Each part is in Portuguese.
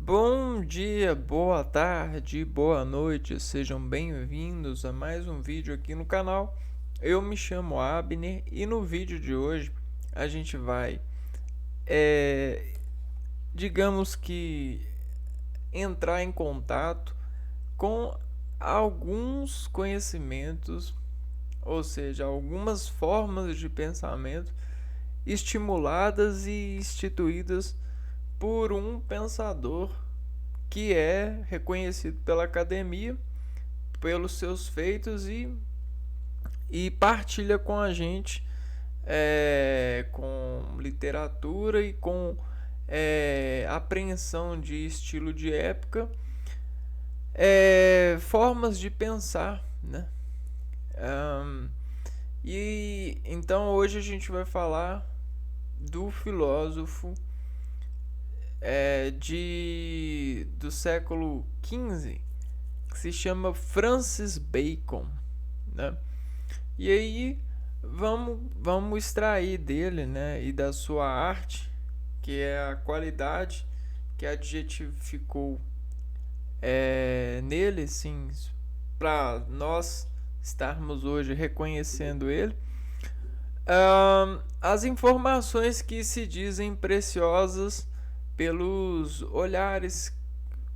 Bom dia, boa tarde, boa noite, sejam bem-vindos a mais um vídeo aqui no canal. Eu me chamo Abner e no vídeo de hoje a gente vai, digamos que, entrar em contato com alguns conhecimentos, ou seja, algumas formas de pensamento estimuladas e instituídas por um pensador que é reconhecido pela academia pelos seus feitos e partilha com a gente com literatura e com apreensão de estilo de época, formas de pensar, né? Um, e então hoje a gente vai falar do filósofo do século XV, que se chama Francis Bacon, né? E aí vamos extrair dele, né, e da sua arte, que é a qualidade que adjetificou nele, sim, para nós estarmos hoje reconhecendo ele, as informações que se dizem preciosas pelos olhares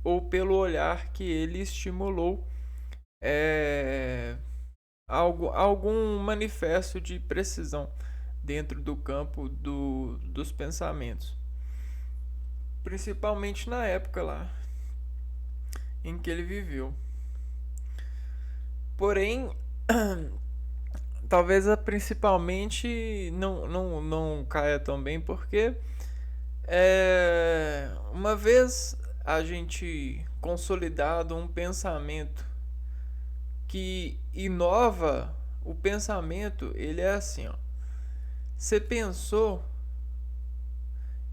ou pelo olhar que ele estimulou algum manifesto de precisão dentro do campo dos pensamentos, principalmente na época lá em que ele viveu. Porém, talvez principalmente não caia tão bem, porque uma vez a gente consolidado um pensamento que inova o pensamento, ele é assim, ó. Você pensou,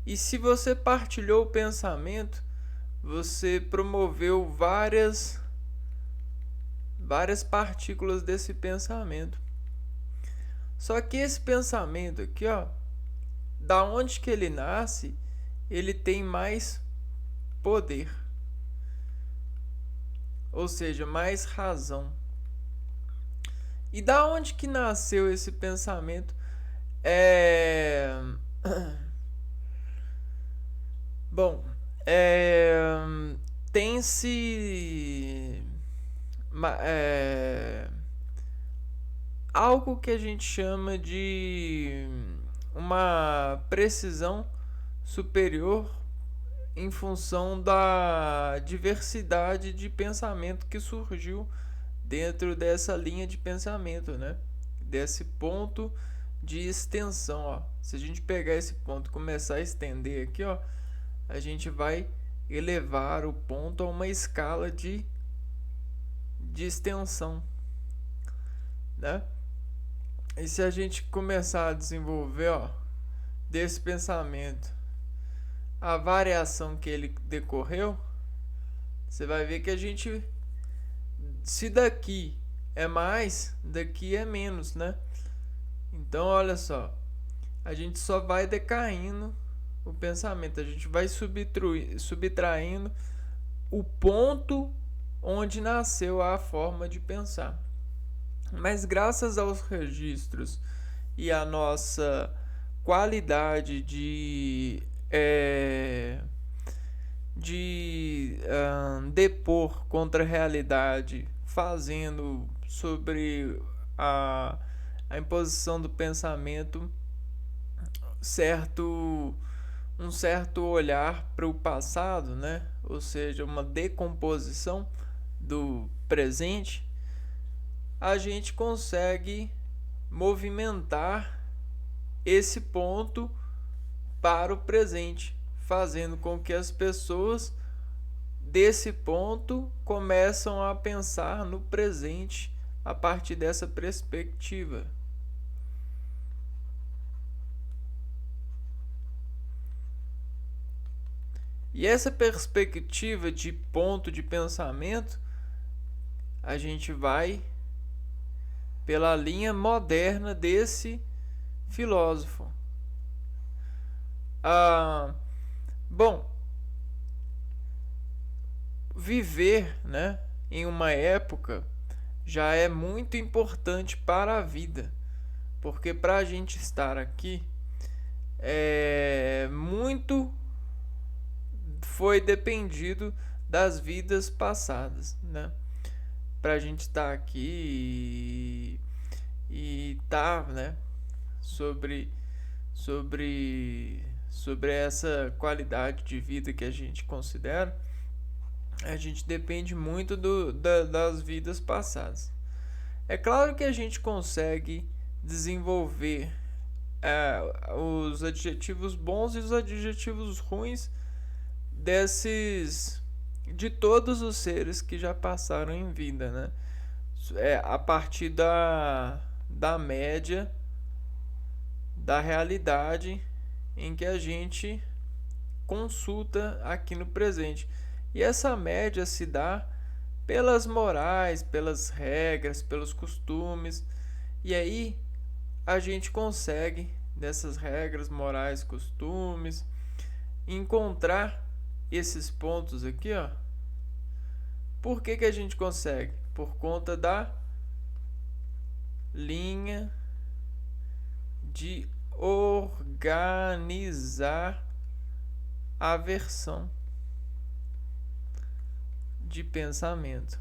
e se você partilhou o pensamento, você promoveu várias partículas desse pensamento. Só que esse pensamento aqui, ó, da onde que ele nasce, ele tem mais poder, ou seja, mais razão. E da onde que nasceu esse pensamento? Bom, tem-se algo que a gente chama de uma precisão superior em função da diversidade de pensamento que surgiu dentro dessa linha de pensamento, né? Desse ponto de extensão, ó. Se a gente pegar esse ponto e começar a estender aqui, ó, a gente vai elevar o ponto a uma escala de extensão, né? E se a gente começar a desenvolver, ó, desse pensamento a variação que ele decorreu, você vai ver que a gente, se daqui é mais, daqui é menos, né? Então, olha só, a gente só vai decaindo o pensamento, a gente vai subtraindo o ponto onde nasceu a forma de pensar. Mas graças aos registros e à nossa qualidade de depor contra a realidade, fazendo sobre a imposição do pensamento um certo olhar para o passado, né? Ou seja, uma decomposição do presente, a gente consegue movimentar esse ponto para o presente, fazendo com que as pessoas desse ponto começam a pensar no presente a partir dessa perspectiva. E essa perspectiva de ponto de pensamento, a gente vai pela linha moderna desse filósofo. Bom, viver, né, em uma época já é muito importante para a vida, porque para a gente estar aqui muito foi dependido das vidas passadas, né? Para a gente estar aqui e tá, né, sobre sobre essa qualidade de vida que a gente considera, a gente depende muito das vidas passadas. É claro que a gente consegue desenvolver os adjetivos bons e os adjetivos ruins de todos os seres que já passaram em vida, né? A partir da média da realidade em que a gente consulta aqui no presente. E essa média se dá pelas morais, pelas regras, pelos costumes. E aí a gente consegue, nessas regras, morais, costumes, encontrar esses pontos aqui, ó. Por que a gente consegue? Por conta da linha de organizar a versão de pensamento.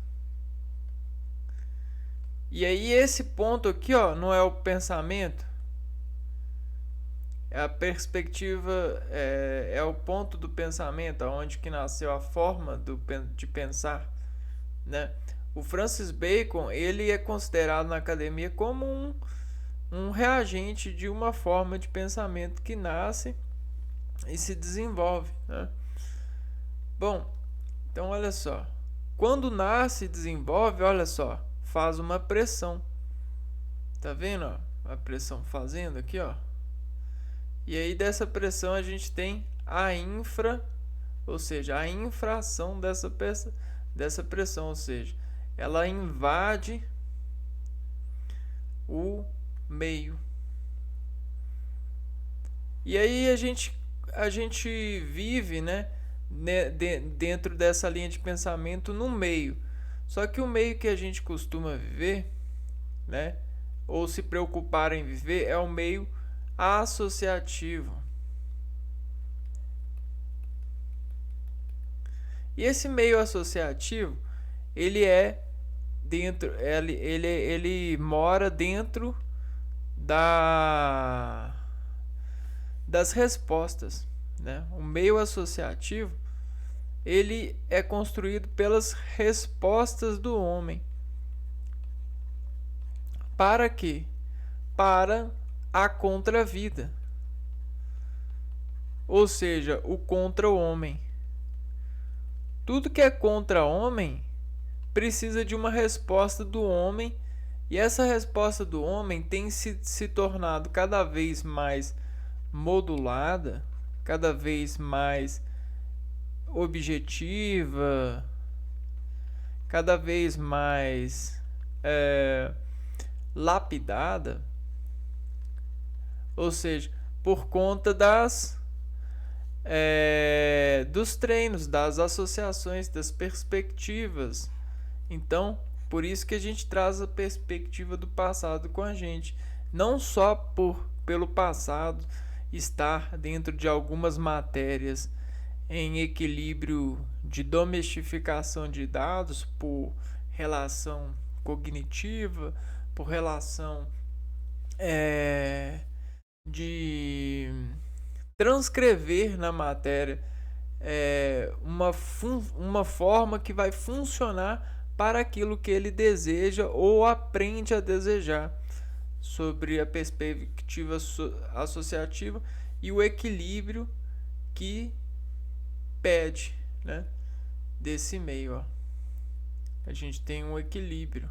E aí esse ponto aqui, ó, não é o pensamento, é a perspectiva, é o ponto do pensamento, onde que nasceu a forma de pensar, né? O Francis Bacon, ele é considerado na academia como um reagente de uma forma de pensamento que nasce e se desenvolve, né? Bom, então olha só, quando nasce e desenvolve, olha só, faz uma pressão, tá vendo, ó, a pressão fazendo aqui, ó, e aí dessa pressão a gente tem ou seja, a infração dessa pressão, ou seja, ela invade o meio. E aí a gente vive, né, dentro dessa linha de pensamento no meio. Só que o meio que a gente costuma viver, né, ou se preocupar em viver, é o meio associativo. E esse meio associativo, ele ele mora dentro das respostas, né? O meio associativo, ele é construído pelas respostas do homem. Para quê? Para a contravida. Ou seja, o contra o homem. Tudo que é contra o homem precisa de uma resposta do homem, e essa resposta do homem tem se tornado cada vez mais modulada, cada vez mais objetiva, cada vez mais lapidada, ou seja, por conta dos treinos, das associações, das perspectivas. Então, por isso que a gente traz a perspectiva do passado com a gente, não só pelo passado estar dentro de algumas matérias em equilíbrio de domesticação de dados por relação cognitiva, por relação de transcrever na matéria uma forma que vai funcionar para aquilo que ele deseja ou aprende a desejar, sobre a perspectiva associativa e o equilíbrio que pede, né, desse meio, ó. A gente tem um equilíbrio,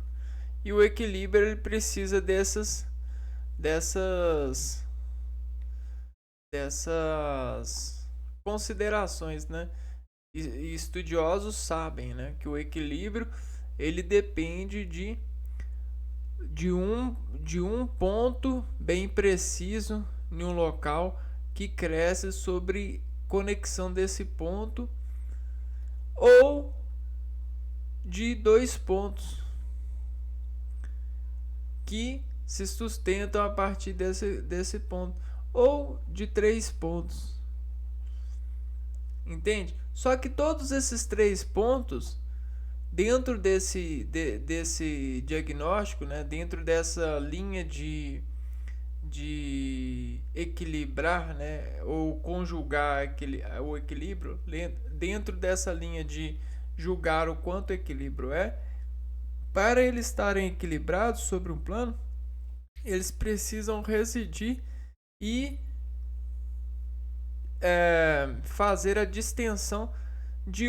e o equilíbrio ele precisa dessas considerações, né? E estudiosos sabem, né, que o equilíbrio ele depende de um ponto bem preciso em um local que cresce sobre conexão desse ponto, ou de 2 pontos que se sustentam a partir desse ponto, ou de 3 pontos. Entende? Só que todos esses 3 pontos, dentro desse diagnóstico, né, dentro dessa linha de equilibrar, né, ou conjugar o equilíbrio, dentro dessa linha de julgar o quanto o equilíbrio é, para eles estarem equilibrados sobre um plano, eles precisam residir e fazer a distensão de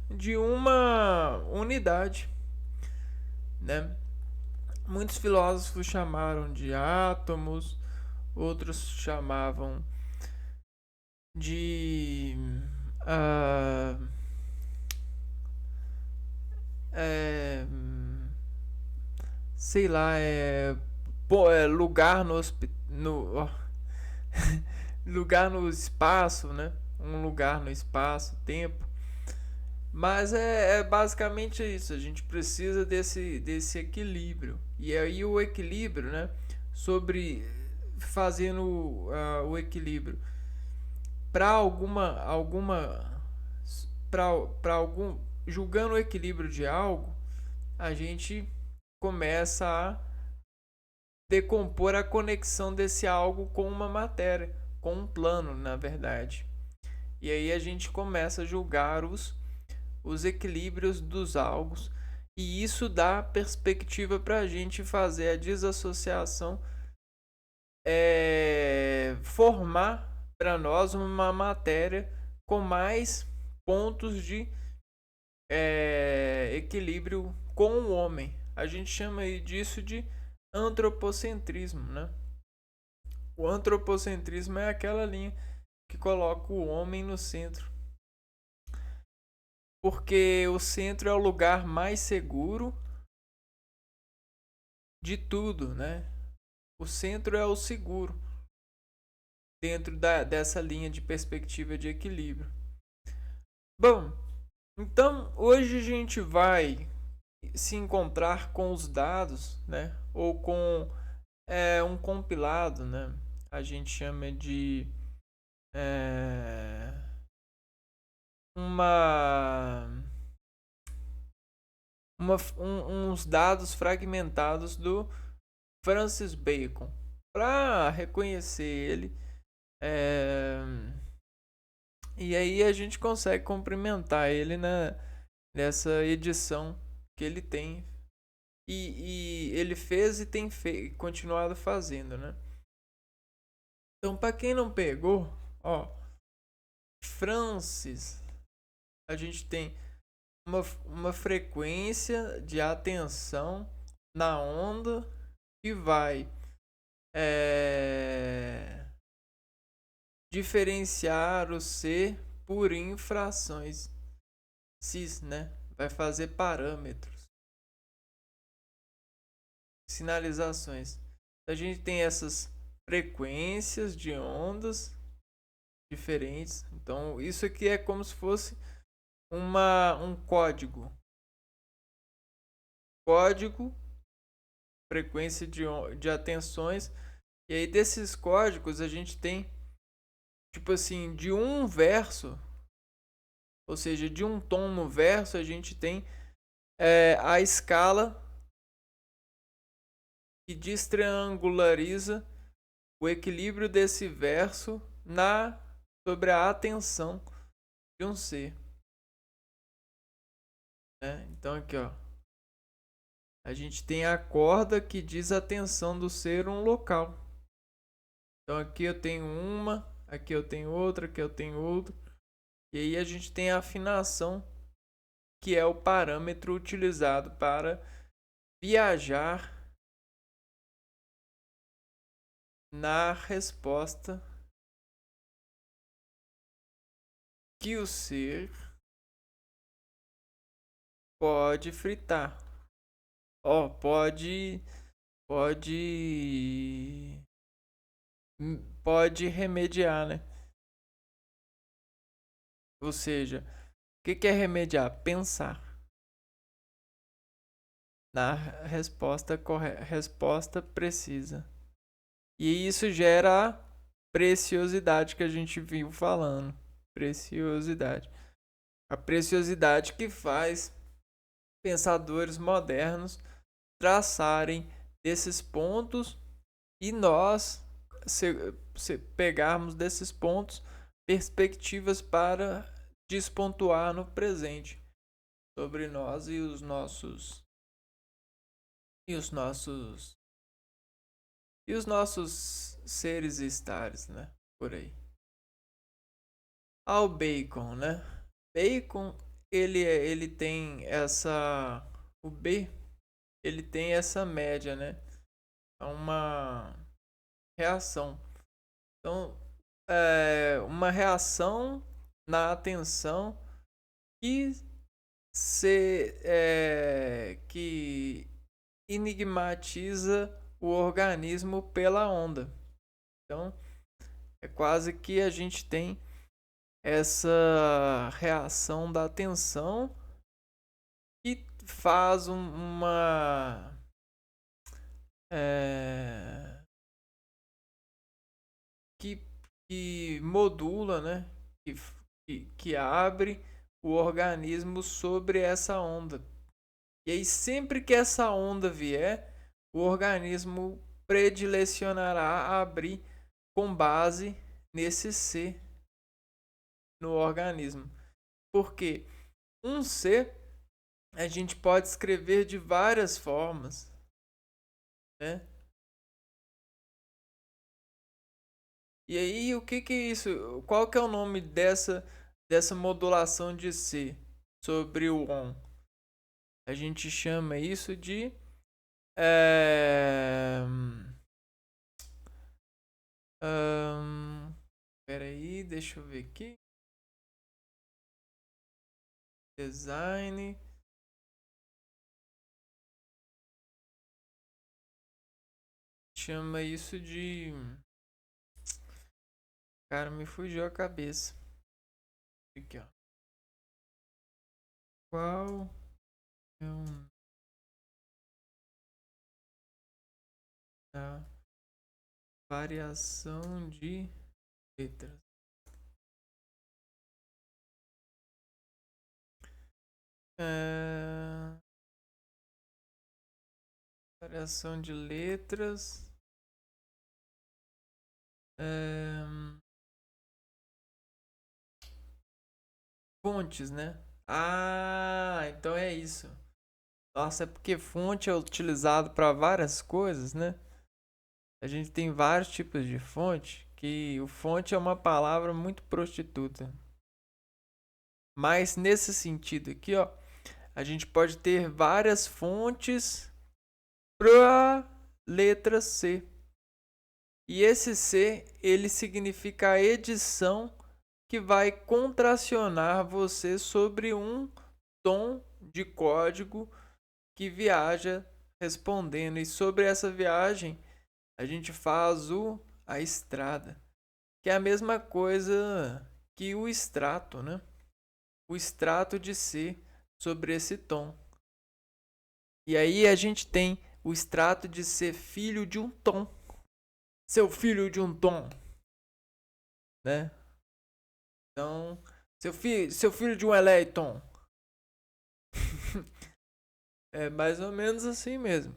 de uma unidade, né? Muitos filósofos chamaram de átomos, outros chamavam de sei lá, lugar no lugar no espaço, né? Um lugar no espaço, tempo. Mas é basicamente isso. A gente precisa desse equilíbrio. E aí o equilíbrio, né? Sobre fazendo o equilíbrio para para algum julgando o equilíbrio de algo, a gente começa a decompor a conexão desse algo com uma matéria, com um plano, na verdade. E aí a gente começa a julgar os equilíbrios dos algos, e isso dá perspectiva para a gente fazer a desassociação, formar para nós uma matéria com mais pontos de equilíbrio com o homem. A gente chama disso de antropocentrismo, né? O antropocentrismo é aquela linha que coloca o homem no centro, porque o centro é o lugar mais seguro de tudo, né? O centro é o seguro dentro dessa linha de perspectiva de equilíbrio. Bom, então hoje a gente vai se encontrar com os dados, né? Ou com um compilado, né? A gente chama de uns dados fragmentados do Francis Bacon, para reconhecer ele, e aí a gente consegue cumprimentar ele nessa edição que ele tem, e ele fez e tem continuado fazendo, né? Então, para quem não pegou, ó, Francis, a gente tem uma frequência de atenção na onda que vai diferenciar o ser por infrações cis, né? Vai fazer parâmetros, sinalizações. A gente tem essas frequências de ondas diferentes. Então isso aqui é como se fosse um código, frequência de atenções. E aí desses códigos a gente tem, tipo assim, de um verso, ou seja, de um tom no verso, a gente tem a escala que destriangulariza o equilíbrio desse verso sobre a atenção de um ser. Então aqui, ó, a gente tem a corda que diz a atenção do ser um local. Então aqui eu tenho uma, aqui eu tenho outra, aqui eu tenho outra. E aí a gente tem a afinação, que é o parâmetro utilizado para viajar na resposta que o ser pode fritar. Ó, pode remediar, né? Ou seja, o que é remediar? Pensar. dar resposta precisa. E isso gera a preciosidade que a gente viu falando. Preciosidade. A preciosidade que faz pensadores modernos traçarem desses pontos e nós se pegarmos desses pontos perspectivas para despontuar no presente sobre nós e os nossos seres e estares, né? Por aí. Ao Bacon, né? Bacon, ele tem essa o B, ele tem essa média, né? É uma reação. Então, é uma reação na atenção que que enigmatiza o organismo pela onda. Então, é quase que a gente tem essa reação da atenção que faz uma que modula, né? Que abre o organismo sobre essa onda. E aí, sempre que essa onda vier, o organismo predilecionará a abrir com base nesse C no organismo. Porque um C a gente pode escrever de várias formas, né? E aí, o que é isso? Qual que é o nome dessa modulação de C sobre o ON? A gente chama isso de peraí, deixa eu ver aqui. Design. Chama isso de... Cara, me fugiu a cabeça. Aqui, ó. Qual é a variação de letras? Variação de letras. Fontes, né? Ah, então é isso. Nossa, é porque fonte é utilizado para várias coisas, né? A gente tem vários tipos de fonte, que o fonte é uma palavra muito prostituta. Mas nesse sentido aqui, ó, a gente pode ter várias fontes para letra C. E esse C, ele significa a edição que vai contracionar você sobre um tom de código que viaja respondendo. E sobre essa viagem, a gente faz a estrada, que é a mesma coisa que o extrato, né? O extrato de C sobre esse tom. E aí a gente tem o extrato de ser filho de um tom. Seu filho de um tom, né? Então, seu filho de um elétron. É mais ou menos assim mesmo.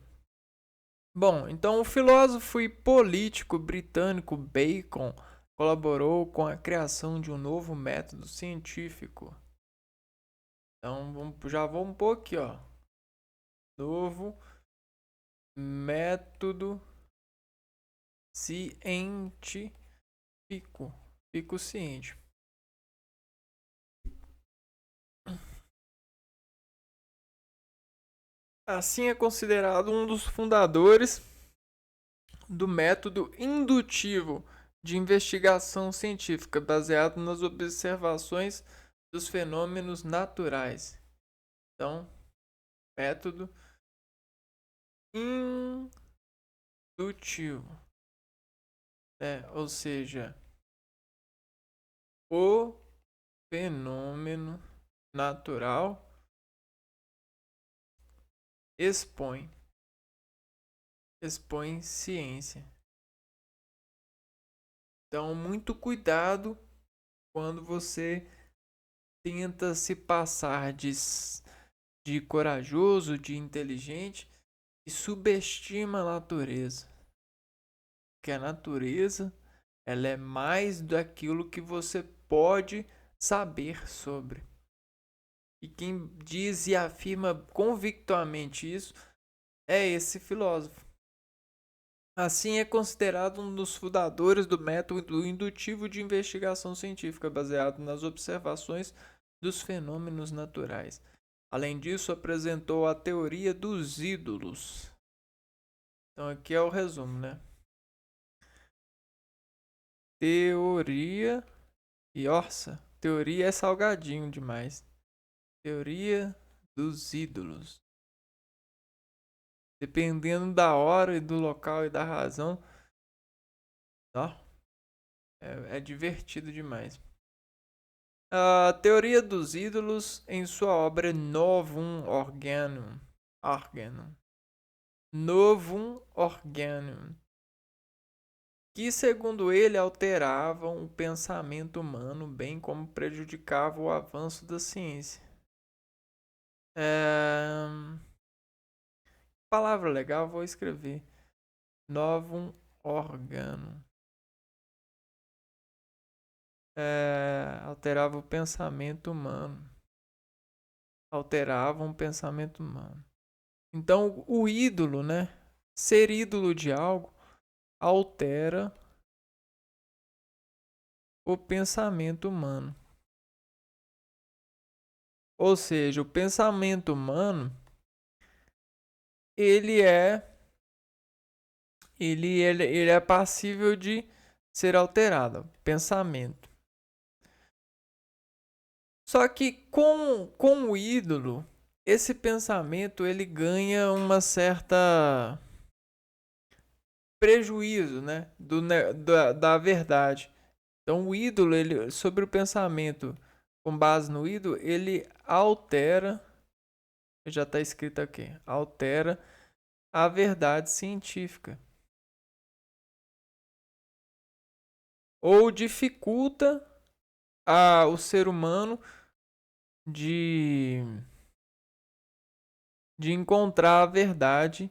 Bom, então o filósofo e político britânico Bacon colaborou com a criação de um novo método científico. Então, já vamos pôr aqui, ó. Novo método científico. Fico ciente. Assim é considerado um dos fundadores do método indutivo de investigação científica baseado nas observações dos fenômenos naturais. Então, método indutivo, né? Ou seja, o fenômeno natural expõe ciência. Então, muito cuidado quando você tenta se passar de corajoso, de inteligente e subestima a natureza. Porque a natureza, ela é mais daquilo que você pode saber sobre. E quem diz e afirma convictamente isso é esse filósofo. Assim, é considerado um dos fundadores do método indutivo de investigação científica, baseado nas observações dos fenômenos naturais. Além disso, apresentou a teoria dos ídolos. Então, aqui é o resumo, né? Teoria e orça. Teoria é salgadinho demais. Teoria dos ídolos. Dependendo da hora e do local e da razão, ó, é divertido demais. A teoria dos ídolos em sua obra Novum Organum. Novum Organum. Que, segundo ele, alteravam o pensamento humano, bem como prejudicavam o avanço da ciência. Palavra legal, vou escrever. Novum Organum. Alterava o pensamento humano. Alteravam o pensamento humano. Então, o ídolo, né? Ser ídolo de algo altera o pensamento humano. Ou seja, o pensamento humano ele é passível de ser alterado. Pensamento. Só que com o ídolo, esse pensamento ele ganha uma certa prejuízo, né, da verdade. Então o ídolo, ele, sobre o pensamento com base no ídolo, ele altera, já está escrito aqui, altera a verdade científica. Ou dificulta o ser humano de encontrar a verdade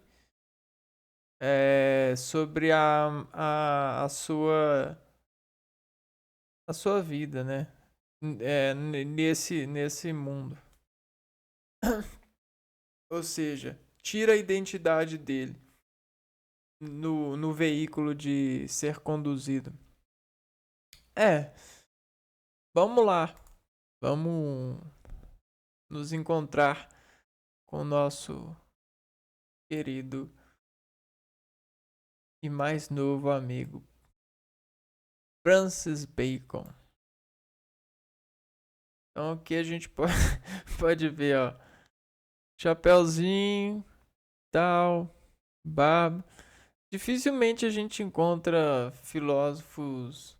sobre a sua vida, né? Nesse mundo. Ou seja, tira a identidade dele no veículo de ser conduzido. Vamos lá. Vamos nos encontrar com o nosso querido e mais novo amigo Francis Bacon. Então aqui a gente pode ver, ó, chapéuzinho, tal, barba. Dificilmente a gente encontra filósofos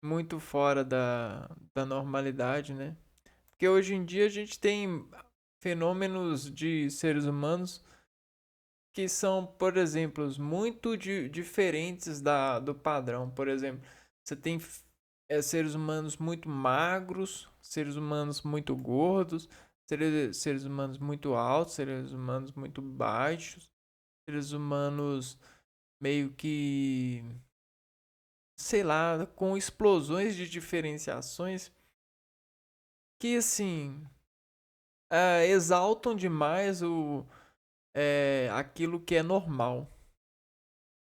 muito fora da normalidade, né? Porque hoje em dia a gente tem fenômenos de seres humanos que são, por exemplo, muito diferentes do padrão. Por exemplo, você tem seres humanos muito magros, seres humanos muito gordos, seres humanos muito altos, seres humanos muito baixos, seres humanos meio que, sei lá, com explosões de diferenciações que, assim, exaltam demais aquilo que é normal.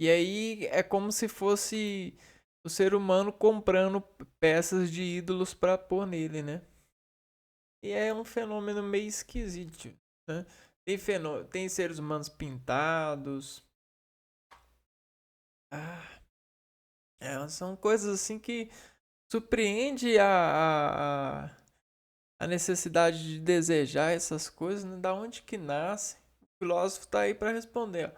E aí é como se fosse o ser humano comprando peças de ídolos para pôr nele, né? E é um fenômeno meio esquisito, né? Tem seres humanos pintados. São coisas assim que surpreende a necessidade de desejar essas coisas, né? Da onde que nasce? O filósofo está aí para responder. Ó.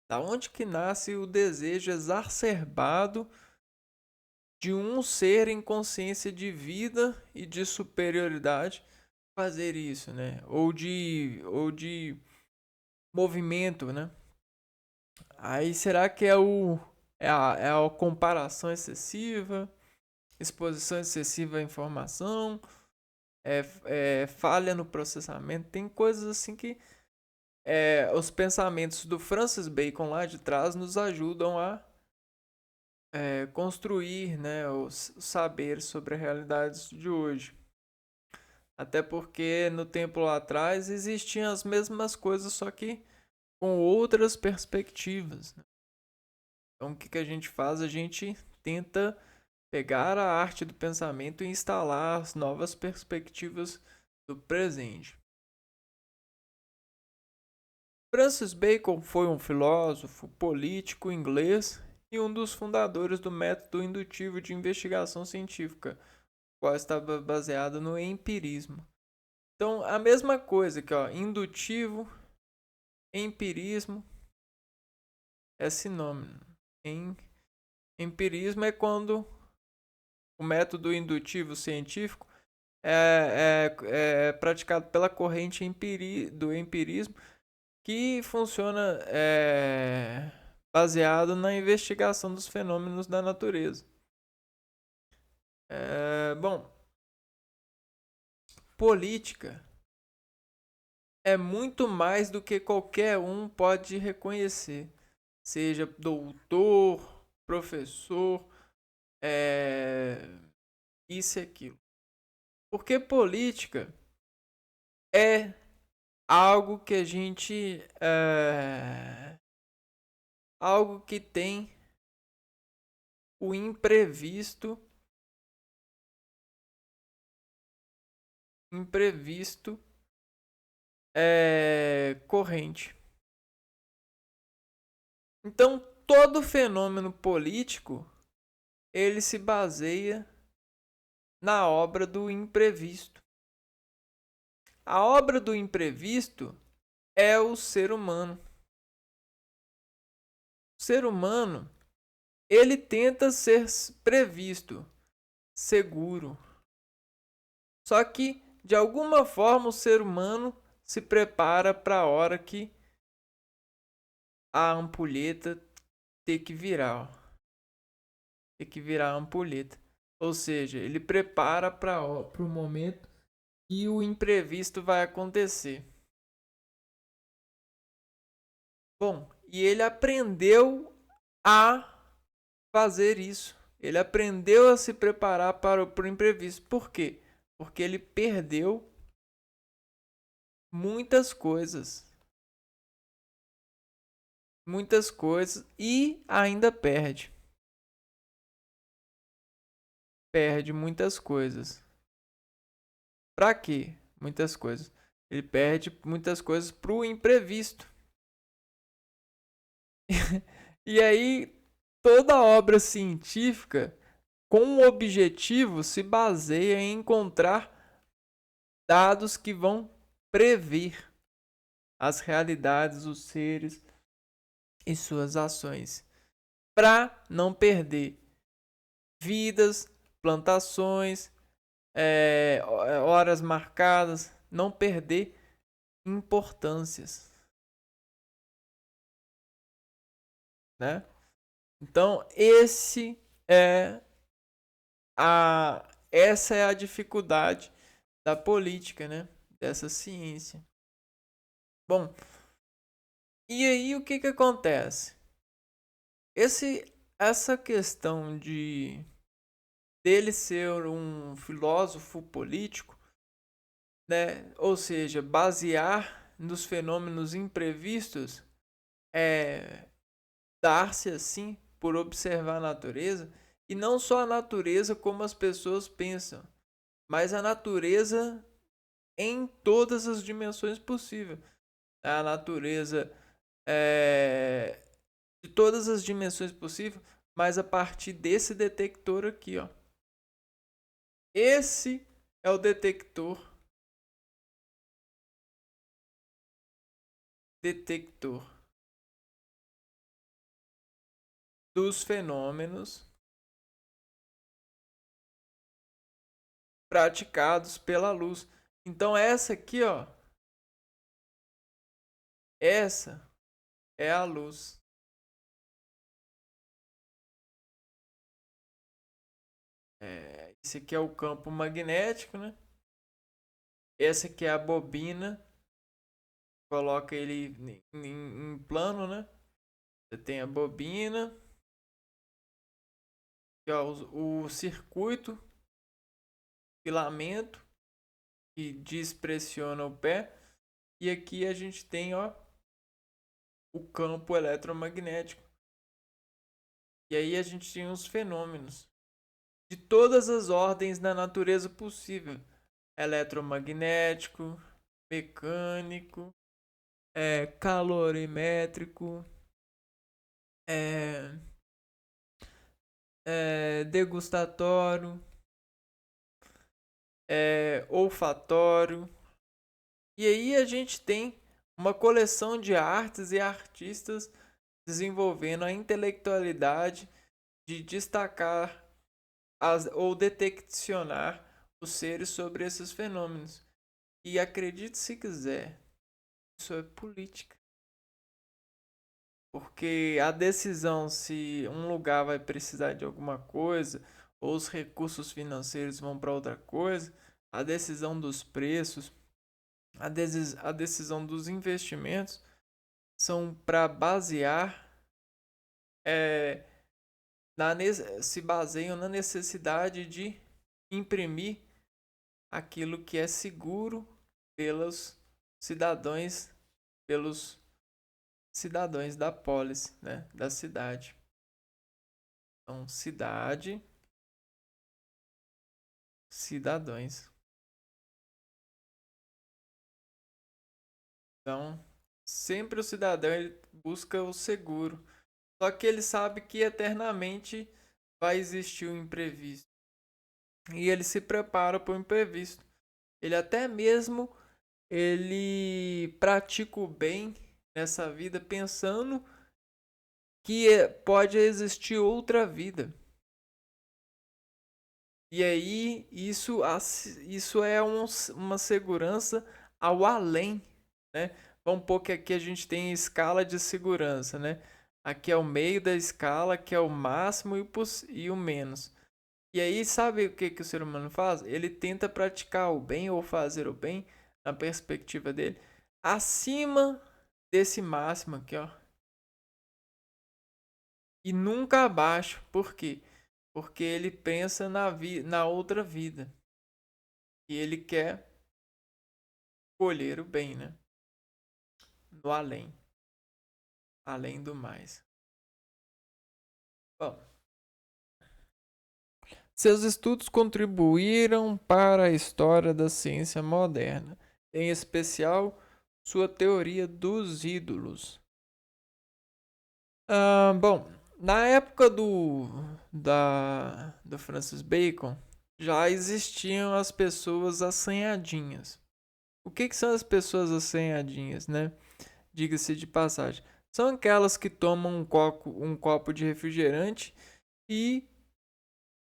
Da onde que nasce o desejo exacerbado de um ser em consciência de vida e de superioridade fazer isso, né? Ou de movimento, né? Aí será que é a comparação excessiva, exposição excessiva à informação, falha no processamento? Tem coisas assim que os pensamentos do Francis Bacon lá de trás nos ajudam a construir, né, os saberes sobre a realidade de hoje. Até porque no tempo lá atrás existiam as mesmas coisas, só que com outras perspectivas, né? Então o que a gente faz? A gente tenta pegar a arte do pensamento e instalar as novas perspectivas do presente. Francis Bacon foi um filósofo, político inglês e um dos fundadores do método indutivo de investigação científica, o qual estava baseado no empirismo. Então, a mesma coisa que indutivo, empirismo é sinônimo. Empirismo é quando o método indutivo científico é praticado pela corrente do empirismo, que funciona baseado na investigação dos fenômenos da natureza. Bom, política é muito mais do que qualquer um pode reconhecer, seja doutor, professor, isso e aquilo. Porque política é algo que a gente algo que tem o imprevisto corrente. Então, todo fenômeno político ele se baseia na obra do imprevisto. A obra do imprevisto é o ser humano. O ser humano, ele tenta ser previsto, seguro. Só que, de alguma forma, o ser humano se prepara para a hora que a ampulheta tem que virar. Tem que virar a ampulheta. Ou seja, ele prepara para o momento que o imprevisto vai acontecer. Bom, e ele aprendeu a fazer isso. Ele aprendeu a se preparar para o imprevisto. Por quê? Porque ele perdeu muitas coisas. Muitas coisas e ainda perde. Perde muitas coisas. Para quê? Muitas coisas. Ele perde muitas coisas para o imprevisto. E aí, toda obra científica com um objetivo se baseia em encontrar dados que vão prever as realidades dos seres e suas ações, para não perder vidas, plantações, horas marcadas, não perder importâncias, né? Então, essa é a dificuldade da política, né? Dessa ciência. Bom, e aí o que acontece? Essa questão dele ser um filósofo político, né? Ou seja, basear nos fenômenos imprevistos, dar-se assim por observar a natureza, e não só a natureza como as pessoas pensam, mas a natureza em todas as dimensões possíveis. A natureza de todas as dimensões possíveis, mas a partir desse detector aqui, ó. Esse é o detector dos fenômenos praticados pela luz. Então essa aqui, ó, Essa é a luz. Esse aqui é o campo magnético, né? Essa aqui é a bobina. Coloca ele em plano, né? Você tem a bobina, que é o circuito, filamento, que despressiona o pé. E aqui a gente tem, ó, o campo eletromagnético. E aí a gente tem os fenômenos de todas as ordens da natureza possível: eletromagnético, mecânico, calorimétrico, é, degustatório, olfatório. E aí a gente tem uma coleção de artes e artistas desenvolvendo a intelectualidade de destacar ou deteccionar os seres sobre esses fenômenos. E acredite se quiser, isso é política. Porque a decisão se um lugar vai precisar de alguma coisa ou os recursos financeiros vão para outra coisa, a decisão dos preços, a decisão dos investimentos são para basear, é, se baseiam na necessidade de imprimir aquilo que é seguro pelos cidadãos, pelos cidadãos da polis, né, da cidade. Então, cidade, cidadãos. Então, sempre o cidadão ele busca o seguro. Só que ele sabe que eternamente vai existir o imprevisto. E ele se prepara para o imprevisto. Ele até mesmo ele pratica o bem nessa vida pensando que pode existir outra vida. E aí isso é uma segurança ao além, né? Vamos pôr que aqui a gente tem escala de segurança, né? Aqui é o meio da escala, que é o máximo e o menos. E aí sabe o que o ser humano faz? Ele tenta praticar o bem ou fazer o bem, na perspectiva dele, acima desse máximo aqui, ó. E nunca abaixo. Por quê? Porque ele pensa na outra vida. E ele quer colher o bem, né? No além. Além do mais. Bom, seus estudos contribuíram para a história da ciência moderna, em especial sua teoria dos ídolos. Bom, na época do Francis Bacon, já existiam as pessoas assanhadinhas. O que são as pessoas assanhadinhas, né? Diga-se de passagem. São aquelas que tomam um copo de refrigerante e,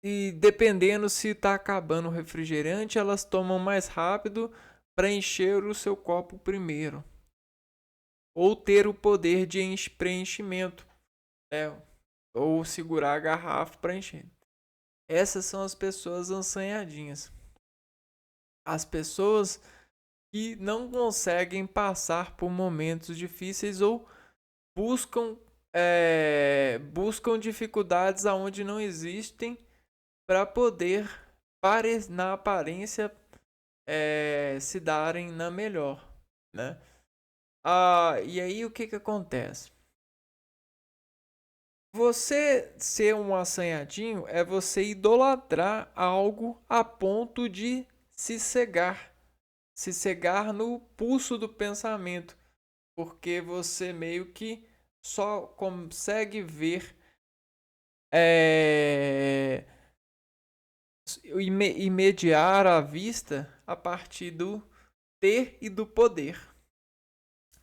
e dependendo se está acabando o refrigerante, elas tomam mais rápido para encher o seu copo primeiro. Ou ter o poder de preenchimento, né? Ou segurar a garrafa para encher. Essas são as pessoas assanhadinhas. As pessoas que não conseguem passar por momentos difíceis ou buscam dificuldades aonde não existem para poder, na aparência, se darem na melhor, né? E aí o que acontece? Você ser um assanhadinho é você idolatrar algo a ponto de se cegar no pulso do pensamento, porque você meio que só consegue ver imediar a vista a partir do ter e do poder.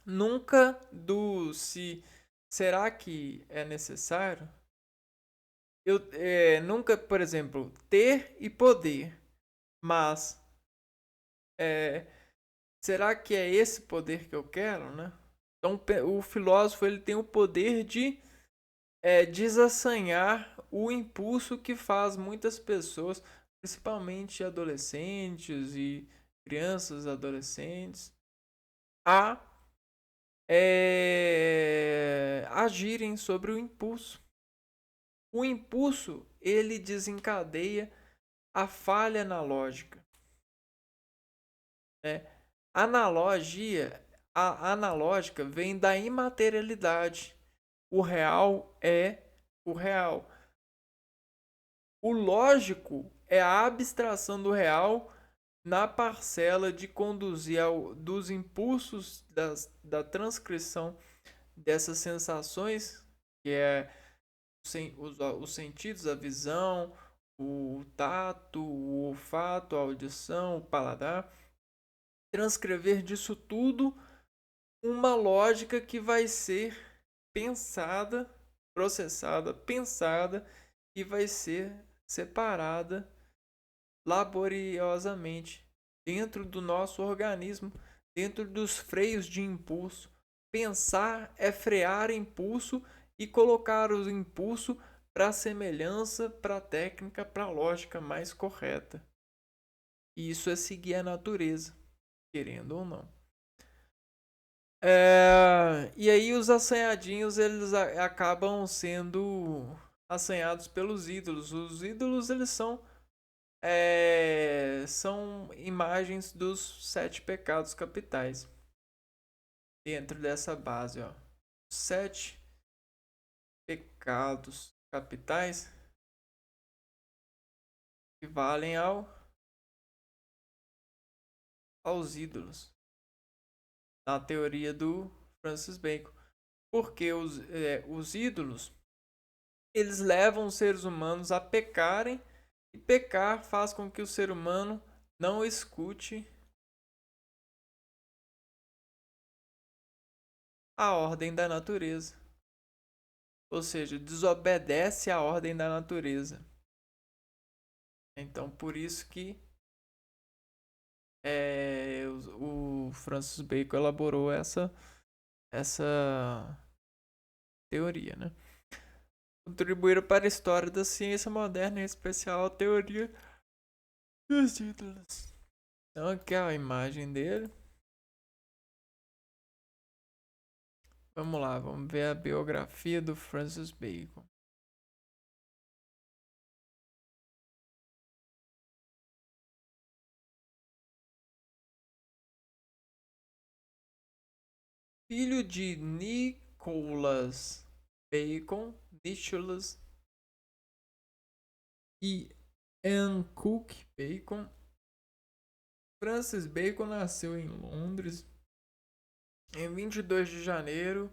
Nunca do se será que é necessário? Nunca, por exemplo, ter e poder, mas será que é esse poder que eu quero, né? Então o filósofo ele tem o poder de desassanhar o impulso que faz muitas pessoas, principalmente adolescentes e crianças adolescentes, a agirem sobre o impulso. O impulso ele desencadeia a falha na lógica. Né? A analógica vem da imaterialidade. O real é o real. O lógico é a abstração do real na parcela de conduzir dos impulsos da transcrição dessas sensações, que é os sentidos, a visão, o tato, o olfato, a audição, o paladar, transcrever disso tudo uma lógica que vai ser pensada, processada, pensada e vai ser separada laboriosamente dentro do nosso organismo, dentro dos freios de impulso. Pensar é frear impulso e colocar o impulso para a semelhança, para a técnica, para a lógica mais correta. E isso é seguir a natureza, querendo ou não. E aí os assanhadinhos eles acabam sendo assanhados pelos ídolos. Os ídolos eles são imagens dos 7 pecados capitais. Dentro dessa base, ó. 7 pecados capitais equivalem aos ídolos. Na teoria do Francis Bacon. Porque os ídolos eles levam os seres humanos a pecarem, e pecar faz com que o ser humano não escute a ordem da natureza. Ou seja, desobedece à ordem da natureza. Então, por isso que o Francis Bacon elaborou essa teoria, né? Contribuíram para a história da ciência moderna, em especial a teoria dos ídolos. Então, aqui é a imagem dele. Vamos lá, vamos ver a biografia do Francis Bacon. Filho de Nicholas Bacon, Nicholas e Anne Cook Bacon. Francis Bacon nasceu em Londres em 22 de janeiro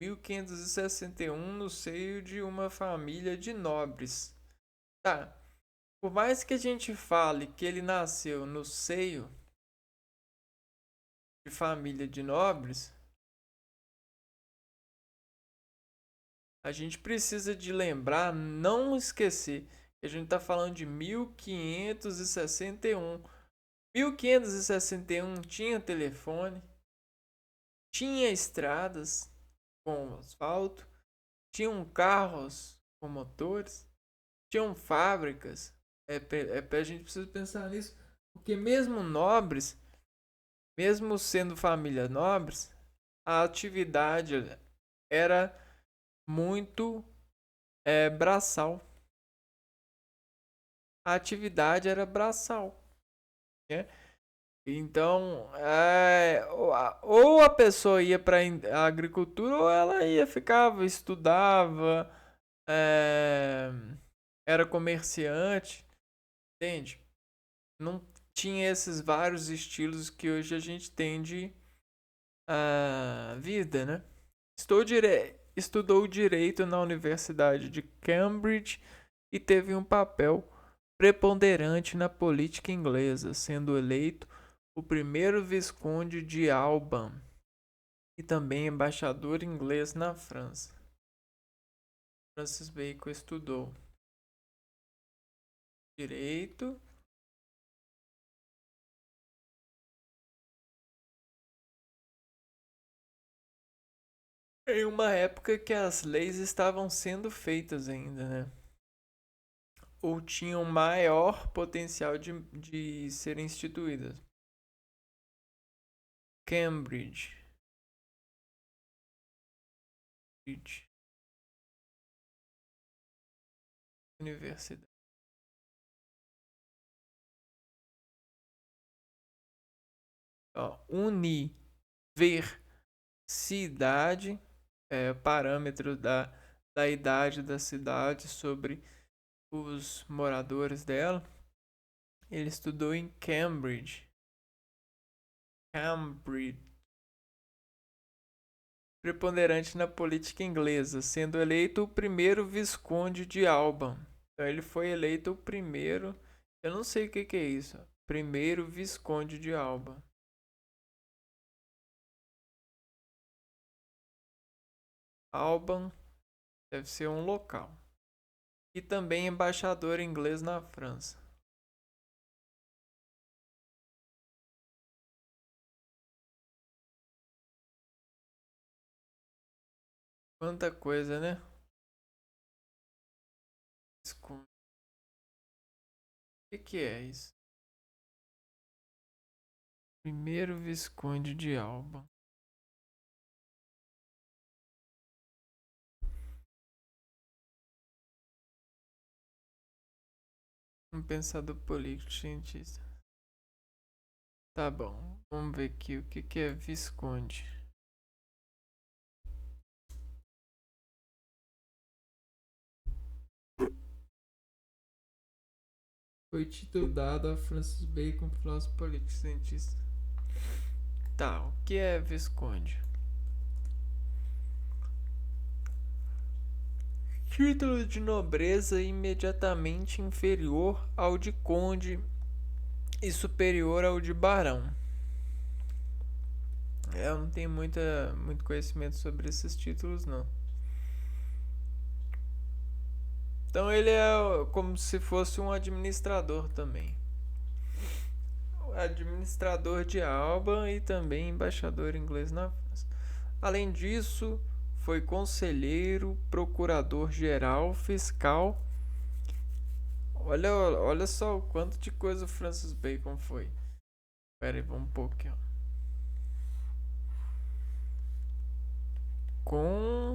de 1561 no seio de uma família de nobres. Tá. Por mais que a gente fale que ele nasceu no seio de família de nobres, a gente precisa de lembrar, não esquecer, que a gente está falando de 1561. 1561 tinha telefone, tinha estradas com asfalto, tinham carros com motores, tinham fábricas. A gente precisa pensar nisso, porque mesmo nobres, mesmo sendo família nobres, a atividade era muito braçal. A atividade era braçal, né? Então, ou a pessoa ia para a agricultura ou ela ia, ficava, estudava, era comerciante, entende? Não tinha esses vários estilos que hoje a gente tem de vida, né? Estudou direito na Universidade de Cambridge e teve um papel preponderante na política inglesa, sendo eleito o primeiro visconde de Alban e também embaixador inglês na França. Francis Bacon estudou direito, em uma época que as leis estavam sendo feitas ainda, né? Ou tinham maior potencial de serem instituídas. Cambridge. Universidade. Ó, universidade é parâmetro da idade da cidade sobre os moradores dela. Ele estudou em Cambridge. Preponderante na política inglesa, sendo eleito o primeiro visconde de Alban. Então ele foi eleito o primeiro, eu não sei o que é isso, primeiro visconde de Alban. Alban deve ser um local. E também embaixador inglês na França. Quanta coisa, né? O que é isso? Primeiro visconde de Alba. Um pensador político, cientista. Tá bom, vamos ver aqui o que é visconde. Foi título dado a Francis Bacon, filósofo político, cientista. Tá, o que é visconde? Título de nobreza imediatamente inferior ao de conde e superior ao de barão. Eu não tenho muito conhecimento sobre esses títulos, não. Então ele é como se fosse um administrador também. Administrador de Alba e também embaixador inglês na França. Além disso, foi conselheiro, procurador-geral, fiscal. Olha só o quanto de coisa o Francis Bacon foi. Pera aí, vamos um pouquinho.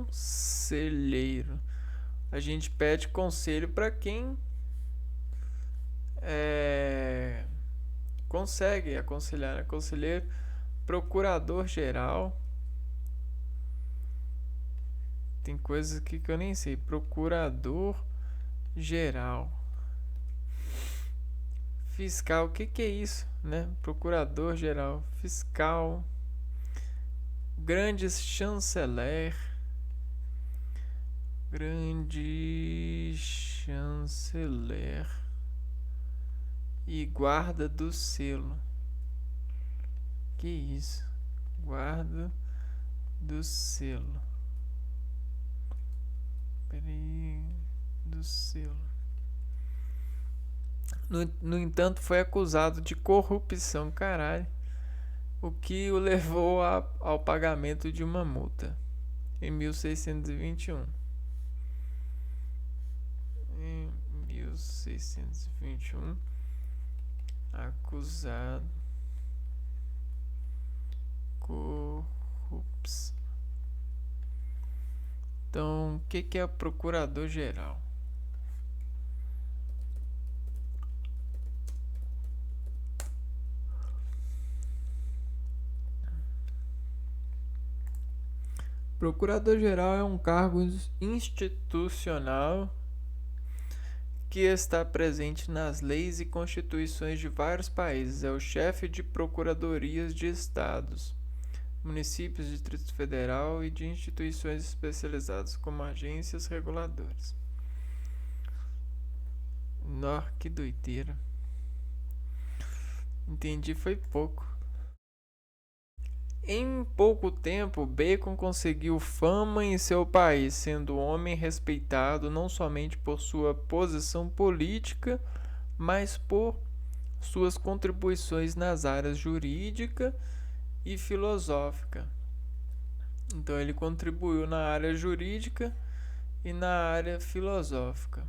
Conselheiro. A gente pede conselho para quem consegue aconselhar, né? Conselheiro, procurador-geral. Tem coisas aqui que eu nem sei. Procurador-geral. Fiscal, o que é isso, né? Procurador-geral, fiscal, grande chanceler, e guarda do selo. Que isso? Guarda do selo. Peraí, do selo. No entanto, foi acusado de corrupção, caralho, o que o levou ao pagamento de uma multa em 1621. Em 1621, acusado corrupção. Então, o que é procurador-geral? Procurador-geral é um cargo institucional que está presente nas leis e constituições de vários países. É o chefe de procuradorias de estados, municípios, Distrito Federal e de instituições especializadas como agências reguladoras. Nossa, que doideira. Entendi, foi pouco. Em pouco tempo, Bacon conseguiu fama em seu país, sendo homem respeitado não somente por sua posição política, mas por suas contribuições nas áreas jurídica e filosófica. Então ele contribuiu na área jurídica e na área filosófica.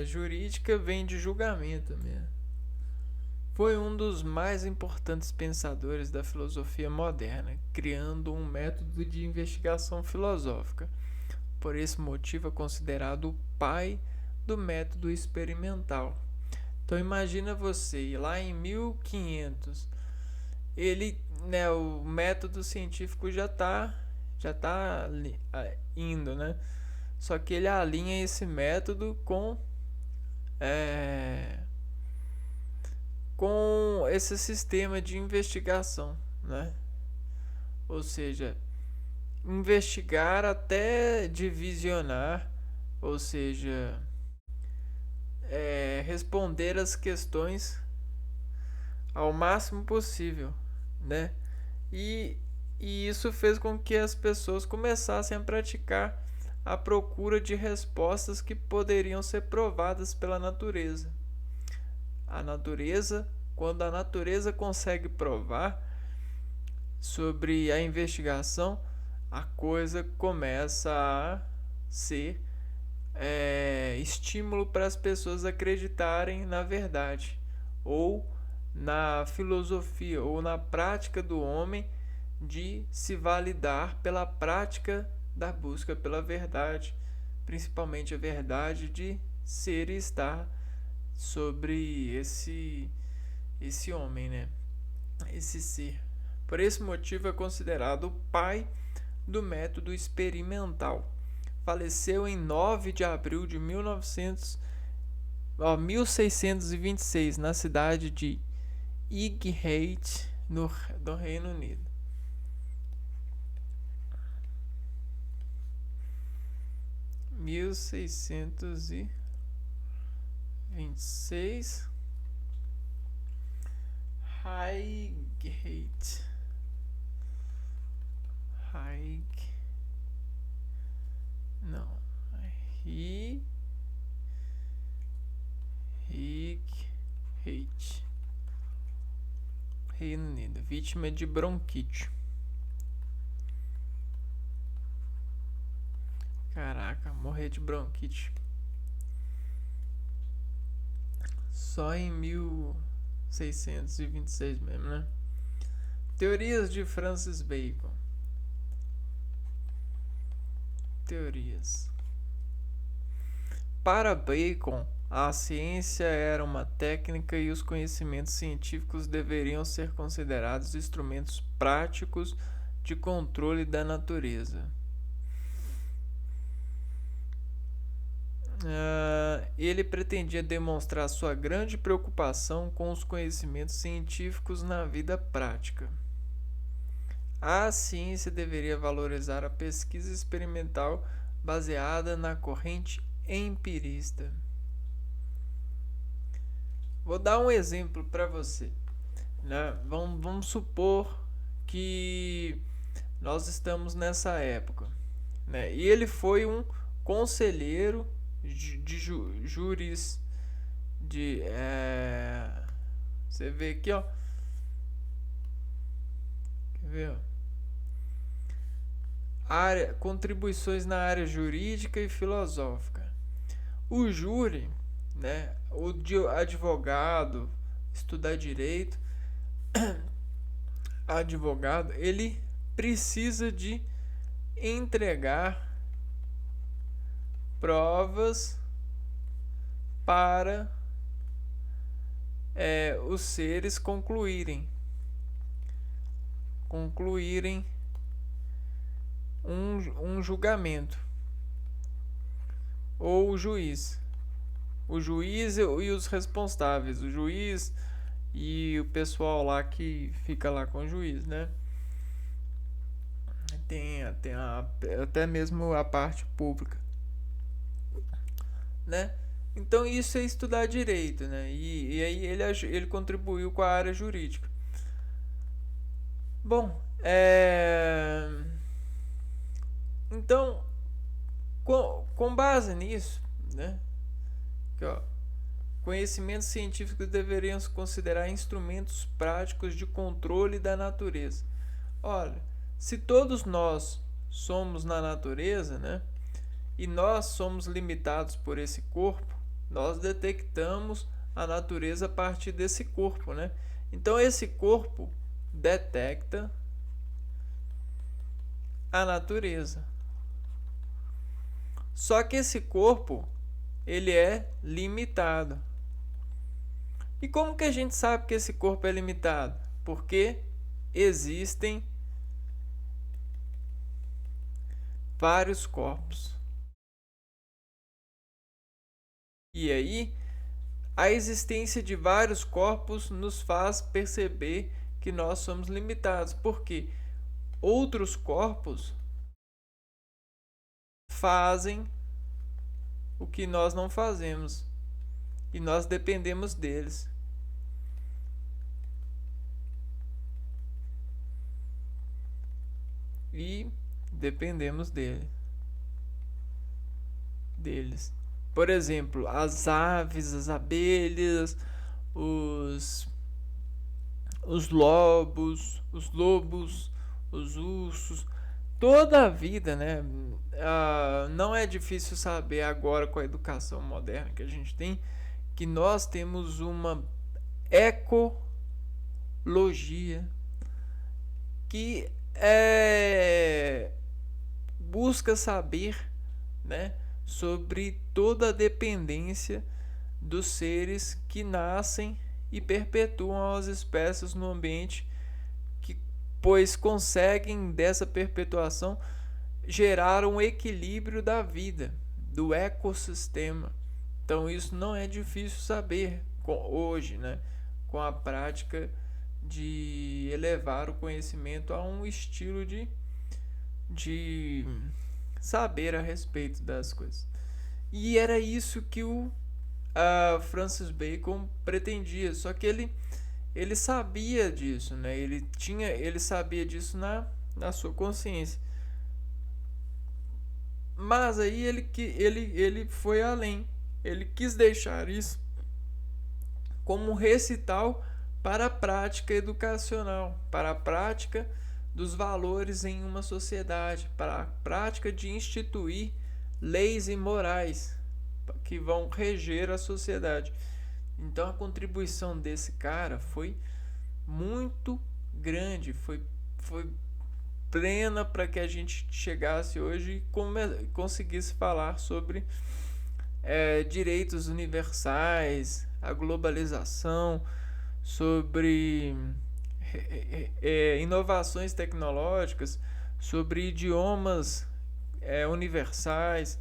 Jurídica vem de julgamento mesmo. Foi um dos mais importantes pensadores da filosofia moderna, criando um método de investigação filosófica. Por esse motivo é considerado o pai do método experimental. Então imagina você, lá em 1500, ele, né, o método científico já tá indo, né? Só que ele alinha esse método é, com esse sistema de investigação, né? Ou seja, investigar até divisionar, ou seja, responder as questões ao máximo possível, né? E, e isso fez com que as pessoas começassem a praticar a procura de respostas que poderiam ser provadas pela natureza. Quando a natureza consegue provar sobre a investigação, a coisa começa a ser estímulo para as pessoas acreditarem na verdade, ou na filosofia, ou na prática do homem de se validar pela prática da busca pela verdade, principalmente a verdade de ser e estar sobre esse homem, né? Esse ser. Por esse motivo é considerado o pai do método experimental. Faleceu em 9 de abril de 1626 na cidade de Highgate, no Reino Unido. 1626 Highgate. Não. Highgate. Reino Unido. Vítima de bronquite. Caraca, morrer de bronquite. Só em 1626 mesmo, né? Teorias de Francis Bacon. Teorias. Para Bacon, a ciência era uma técnica e os conhecimentos científicos deveriam ser considerados instrumentos práticos de controle da natureza. Ele pretendia demonstrar sua grande preocupação com os conhecimentos científicos na vida prática. A ciência deveria valorizar a pesquisa experimental baseada na corrente empirista. Vou dar um exemplo para você, né? Vamos supor que nós estamos nessa época, né? E ele foi um conselheiro de júris de você vê aqui, ó. Quer ver, ó? Contribuições na área jurídica e filosófica. O júri, né, o advogado, estudar direito, advogado, ele precisa de entregar provas para os seres concluírem um julgamento, ou o juiz e os responsáveis, o juiz e o pessoal lá que fica lá com o juiz, né? Tem até mesmo a parte pública, né? Então isso é estudar direito, né? E aí ele contribuiu com a área jurídica. Bom, então com base nisso, né? Aqui, ó, conhecimentos científicos deveriam se considerar instrumentos práticos de controle da natureza. Olha, se todos nós somos na natureza, né? E nós somos limitados por esse corpo, nós detectamos a natureza a partir desse corpo, né? Então esse corpo detecta a natureza. Só que esse corpo, ele é limitado. E como que a gente sabe que esse corpo é limitado? Porque existem vários corpos. E aí, a existência de vários corpos nos faz perceber que nós somos limitados, porque outros corpos fazem o que nós não fazemos e nós dependemos deles. E dependemos deles. Por exemplo, as aves, as abelhas, os lobos, os ursos, toda a vida, né? Não é difícil saber agora com a educação moderna que a gente tem que nós temos uma ecologia que busca saber, né, sobre toda a dependência dos seres que nascem e perpetuam as espécies no ambiente, pois conseguem dessa perpetuação gerar um equilíbrio da vida, do ecossistema. Então isso não é difícil saber hoje, né, com a prática de elevar o conhecimento a um estilo de saber a respeito das coisas. E era isso que o Francis Bacon pretendia, só que ele sabia disso, né? Ele sabia disso na sua consciência. Mas aí ele foi além. Ele quis deixar isso como um recital para a prática educacional, para a prática dos valores em uma sociedade, para a prática de instituir leis e morais que vão reger a sociedade. Então a contribuição desse cara foi muito grande, foi plena para que a gente chegasse hoje e conseguisse falar sobre direitos universais, a globalização, sobre inovações tecnológicas, sobre idiomas universais.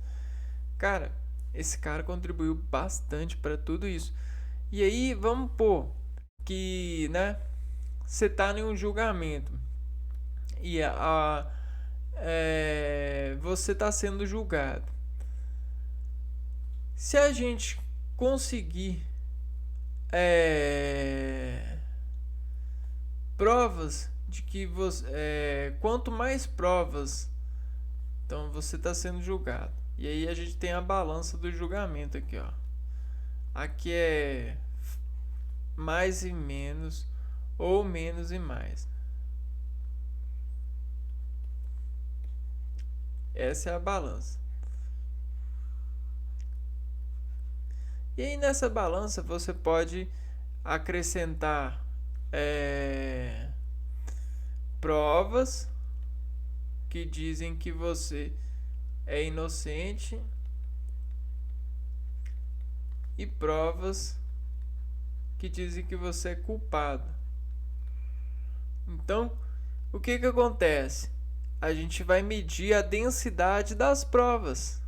Cara, esse cara contribuiu bastante para tudo isso. E aí, vamos pôr que, né, você está em um julgamento e você está sendo julgado. Se a gente conseguir provas de que você, quanto mais provas, então você está sendo julgado. E aí a gente tem a balança do julgamento aqui, ó. Aqui é mais e menos, ou menos e mais. Essa é a balança. E aí nessa balança você pode acrescentar provas que dizem que você é inocente e provas que dizem que você é culpado. Então, o que acontece? A gente vai medir a densidade das provas,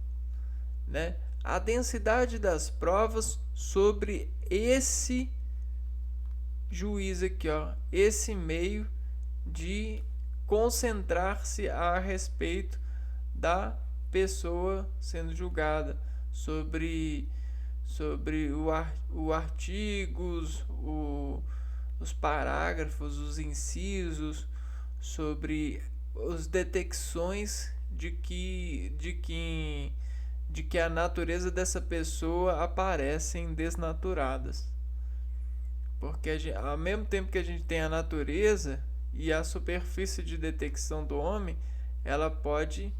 né? A densidade das provas sobre esse juiz aqui, ó, esse meio de concentrar-se a respeito da pessoa sendo julgada, sobre os artigos, os parágrafos, os incisos, sobre as detecções de que de que a natureza dessa pessoa aparecem desnaturadas. Porque ao mesmo tempo que a gente tem a natureza e a superfície de detecção do homem, ela pode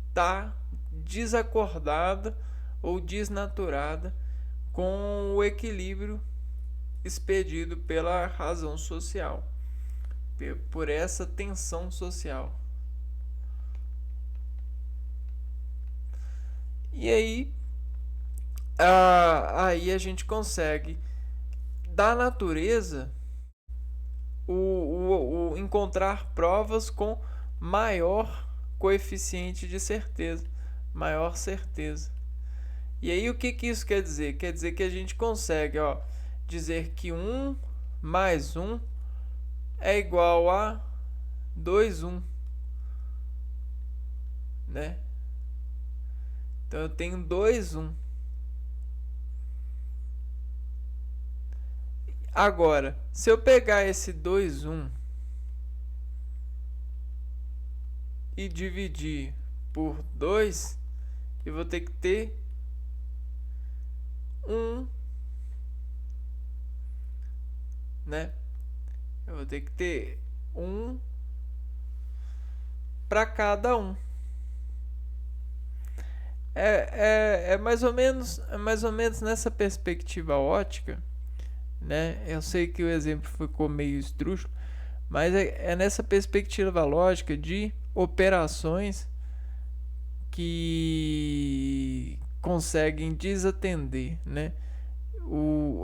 estar desacordada ou desnaturada com o equilíbrio expedido pela razão social, por essa tensão social. E aí, aí a gente consegue, da natureza, o encontrar provas com maior coeficiente de certeza, maior certeza. E aí o que isso quer dizer? Quer dizer que a gente consegue dizer que 1 mais 1 é igual a 2, 1, né? Então eu tenho 2, 1. Agora, se eu pegar esse 2, 1 e dividir por 2, eu vou ter que ter 1, né? Eu vou ter que ter 1 para cada 1. É mais ou menos nessa perspectiva ótica, né? Eu sei que o exemplo ficou meio esdrúxulo, mas é nessa perspectiva lógica de operações que conseguem desatender, né,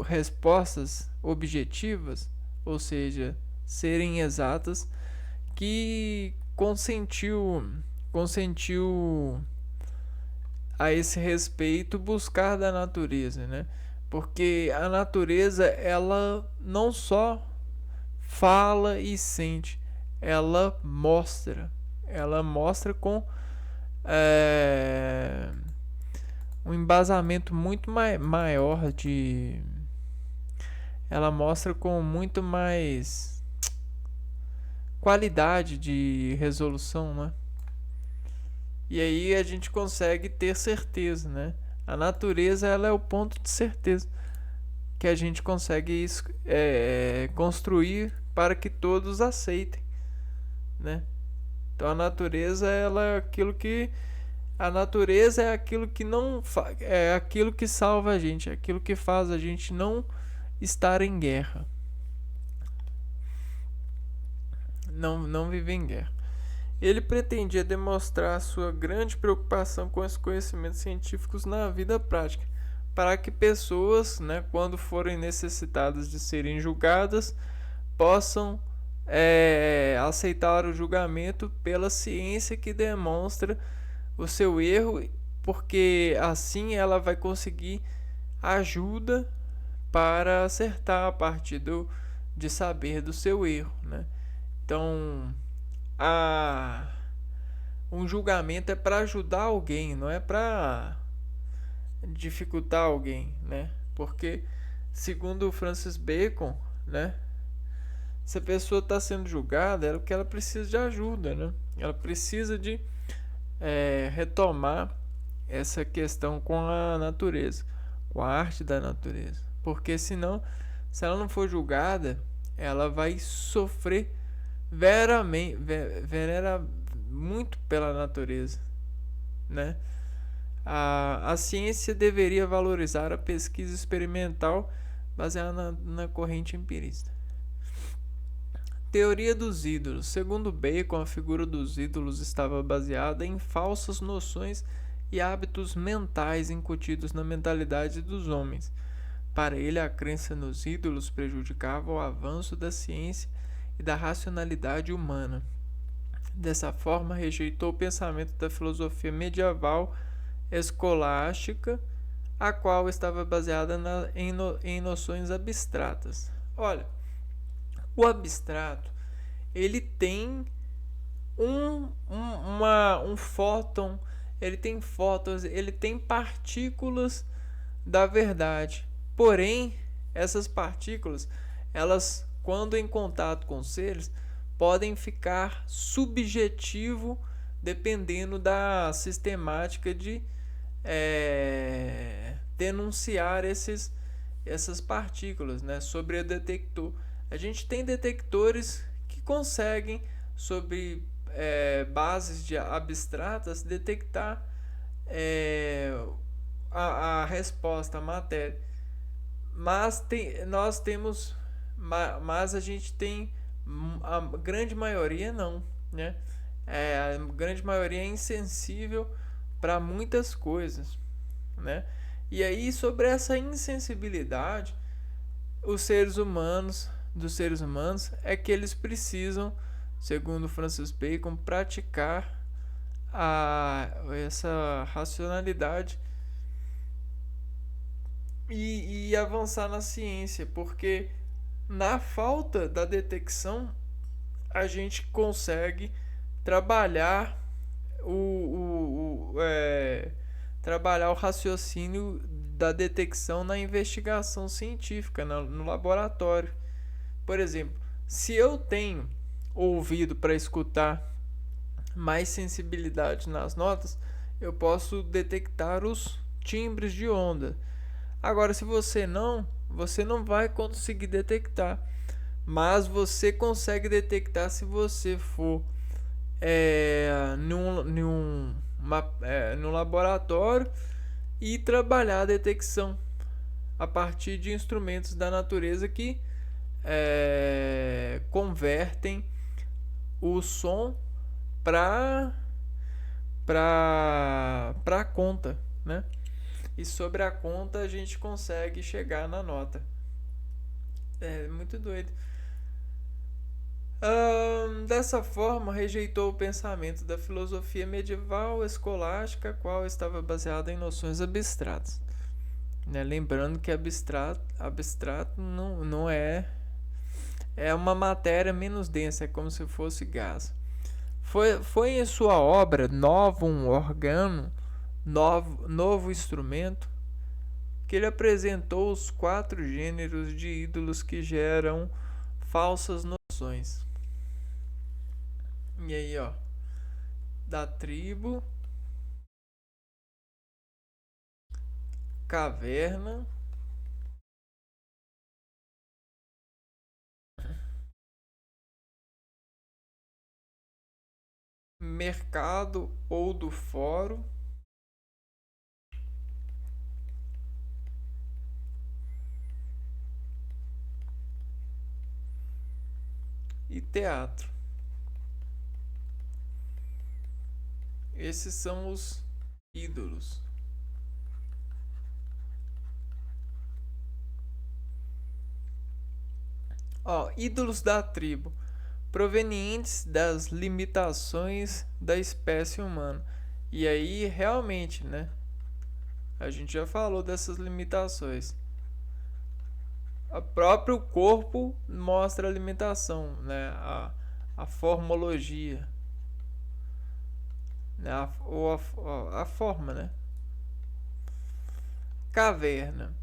respostas objetivas, ou seja, serem exatas, que consentiu a esse respeito buscar da natureza, né? Porque a natureza, ela não só fala e sente, ela mostra com um embasamento muito maior de... Ela mostra com muito mais qualidade de resolução, né? E aí a gente consegue ter certeza, né? A natureza, ela é o ponto de certeza que a gente consegue construir para que todos aceitem, né? Então a natureza, ela é aquilo que... A natureza é aquilo que não é aquilo que salva a gente, é aquilo que faz a gente não estar em guerra, não viver em guerra. Ele pretendia demonstrar sua grande preocupação com os conhecimentos científicos na vida prática, para que pessoas, né, quando forem necessitadas de serem julgadas, possam aceitar o julgamento pela ciência que demonstra o seu erro, porque assim ela vai conseguir ajuda para acertar a partir de saber do seu erro, né? Então, um julgamento é para ajudar alguém, não é para dificultar alguém, né? Porque, segundo Francis Bacon, né, se a pessoa está sendo julgada, é porque ela precisa de ajuda, né? Ela precisa de retomar essa questão com a natureza, com a arte da natureza. Porque senão, se ela não for julgada, ela vai sofrer muito pela natureza, né? A ciência deveria valorizar a pesquisa experimental baseada na corrente empirista. Teoria dos ídolos. Segundo Bacon, a figura dos ídolos estava baseada em falsas noções e hábitos mentais incutidos na mentalidade dos homens. Para ele, a crença nos ídolos prejudicava o avanço da ciência e da racionalidade humana. Dessa forma, rejeitou o pensamento da filosofia medieval escolástica, a qual estava baseada em noções abstratas. Olha, o abstrato, ele tem um fóton, ele tem fótons, ele tem partículas da verdade. Porém, essas partículas, elas, quando em contato com seres, podem ficar subjetivo dependendo da sistemática de denunciar essas partículas, né, sobre o detector. A gente tem detectores que conseguem, sobre bases de abstratas, detectar a resposta, a matéria. Nós temos, mas a gente tem a grande maioria não, né? A grande maioria é insensível para muitas coisas, né? E aí, sobre essa insensibilidade, dos seres humanos, é que eles precisam, segundo Francis Bacon, praticar essa racionalidade e avançar na ciência, porque na falta da detecção a gente consegue trabalhar trabalhar o raciocínio da detecção na investigação científica, no laboratório. Por exemplo, se eu tenho ouvido para escutar, mais sensibilidade nas notas, eu posso detectar os timbres de onda. Agora, se você não vai conseguir detectar, mas você consegue detectar se você for num laboratório e trabalhar a detecção a partir de instrumentos da natureza que convertem o som para para conta, né? E sobre a conta a gente consegue chegar na nota. É muito doido. Dessa forma, rejeitou o pensamento da filosofia medieval escolástica, a qual estava baseada em noções abstratas. Né? Lembrando que abstrato não é uma matéria menos densa, é como se fosse gás. Foi em sua obra Novum Organum, novo instrumento, que ele apresentou os 4 gêneros de ídolos que geram falsas noções. E aí, ó, da tribo, caverna, mercado ou do fórum e teatro. Esses são os ídolos. Ó, ídolos da tribo, provenientes das limitações da espécie humana. E aí, realmente, né? A gente já falou dessas limitações. O próprio corpo mostra a limitação, né? A formologia, né? A forma, né? Caverna.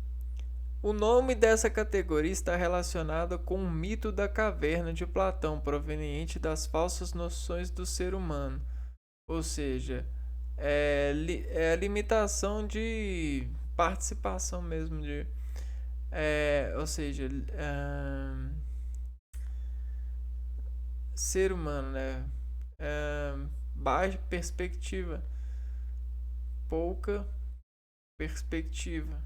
O nome dessa categoria está relacionado com o mito da caverna de Platão, proveniente das falsas noções do ser humano. Ou seja, é a limitação de participação mesmo ou seja, ser humano, né? Baixa perspectiva, pouca perspectiva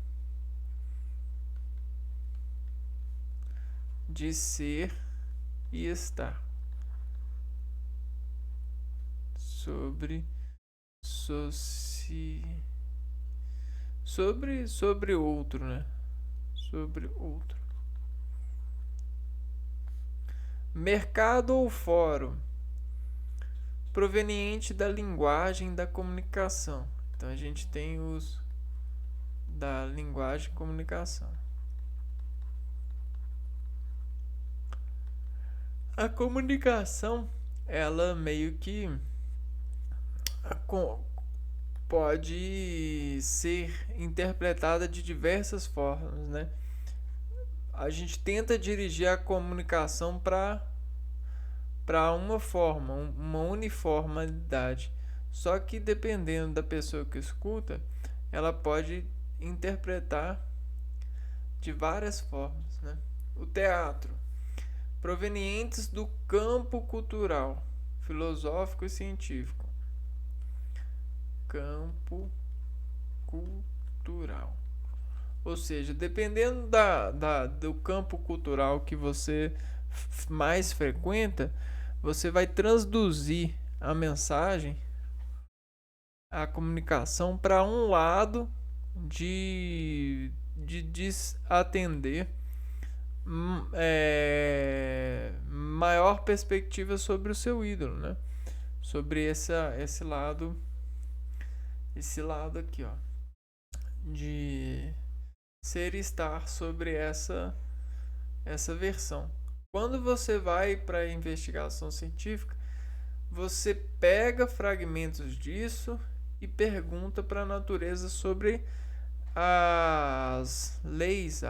de ser e estar sobre sobre outro, né? Sobre outro. Mercado ou fórum, proveniente da linguagem da comunicação. Então a gente tem os da linguagem e comunicação. A comunicação, ela meio que pode ser interpretada de diversas formas, né? A gente tenta dirigir a comunicação para uma forma, uma uniformidade. Só que dependendo da pessoa que escuta, ela pode interpretar de várias formas, né? O teatro, provenientes do campo cultural, filosófico e científico. Campo cultural. Ou seja, dependendo do campo cultural que você mais frequenta, você vai transduzir a mensagem, a comunicação para um lado de desatender maior perspectiva sobre o seu ídolo, né? Sobre esse lado aqui, ó, de ser e estar sobre essa versão. Quando você vai para a investigação científica, você pega fragmentos disso e pergunta para a natureza sobre as leis,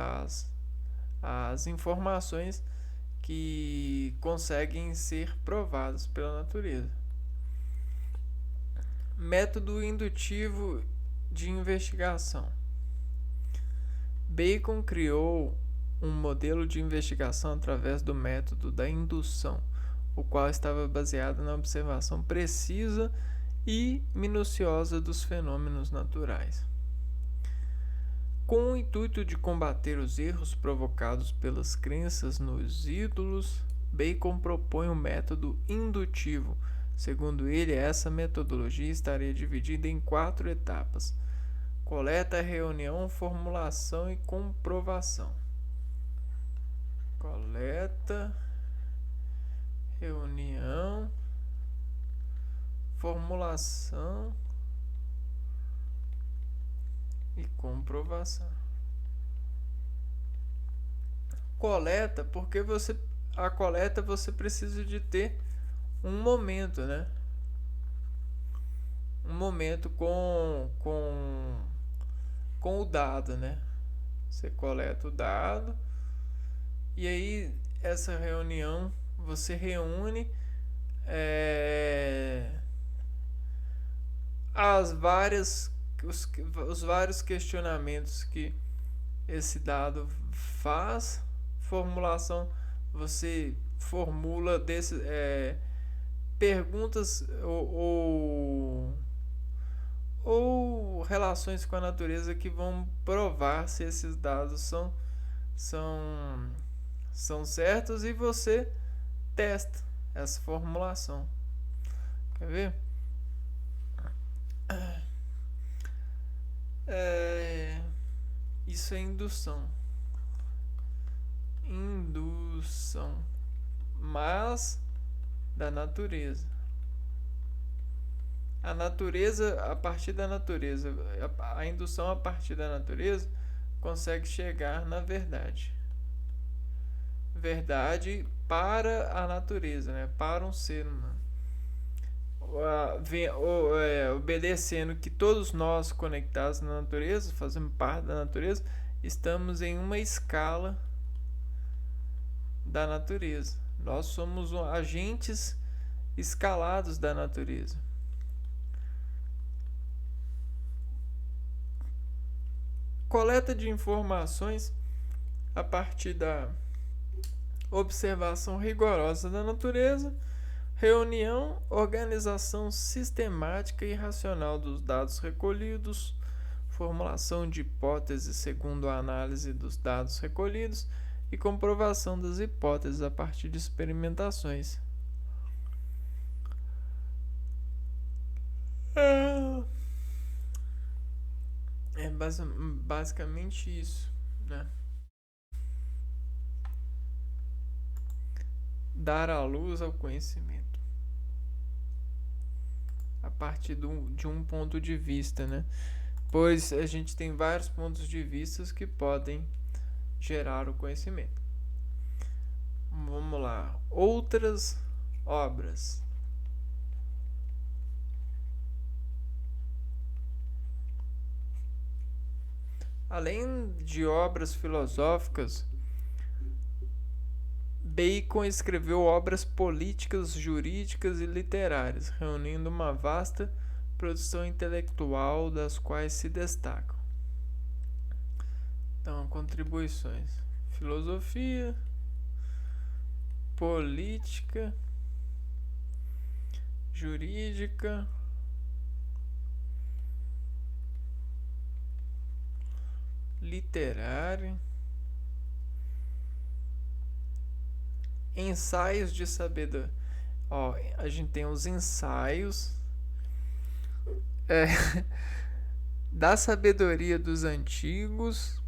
as informações que conseguem ser provadas pela natureza. Método indutivo de investigação. Bacon criou um modelo de investigação através do método da indução, o qual estava baseado na observação precisa e minuciosa dos fenômenos naturais. Com o intuito de combater os erros provocados pelas crenças nos ídolos, Bacon propõe um método indutivo. Segundo ele, essa metodologia estaria dividida em 4 etapas: coleta, reunião, formulação e comprovação. Coleta, reunião, formulação e comprovação. Coleta, porque a coleta você precisa de ter um momento, né? Um momento com o dado, né? Você coleta o dado e aí essa reunião você reúne os vários questionamentos que esse dado faz. Formulação, você formula perguntas ou relações com a natureza que vão provar se esses dados são certos, e você testa essa formulação. Quer ver? Isso é indução, mas da natureza. A natureza, a partir da natureza, a indução a partir da natureza consegue chegar na verdade. Verdade para a natureza, né? Para um ser humano. Obedecendo que todos nós conectados na natureza, fazemos parte da natureza, estamos em uma escala da natureza. Nós somos agentes escalados da natureza. Coleta de informações a partir da observação rigorosa da natureza. Reunião, organização sistemática e racional dos dados recolhidos, formulação de hipóteses segundo a análise dos dados recolhidos e comprovação das hipóteses a partir de experimentações. É basicamente isso, né? Dar a luz ao conhecimento a partir de um ponto de vista, né? Pois a gente tem vários pontos de vista que podem gerar o conhecimento. Vamos lá. Outras obras. Além de obras filosóficas, Bacon escreveu obras políticas, jurídicas e literárias, reunindo uma vasta produção intelectual das quais se destacam. Então, contribuições: filosofia, política, jurídica, literária, ensaios de sabedoria. Ó, a gente tem os ensaios da sabedoria dos antigos,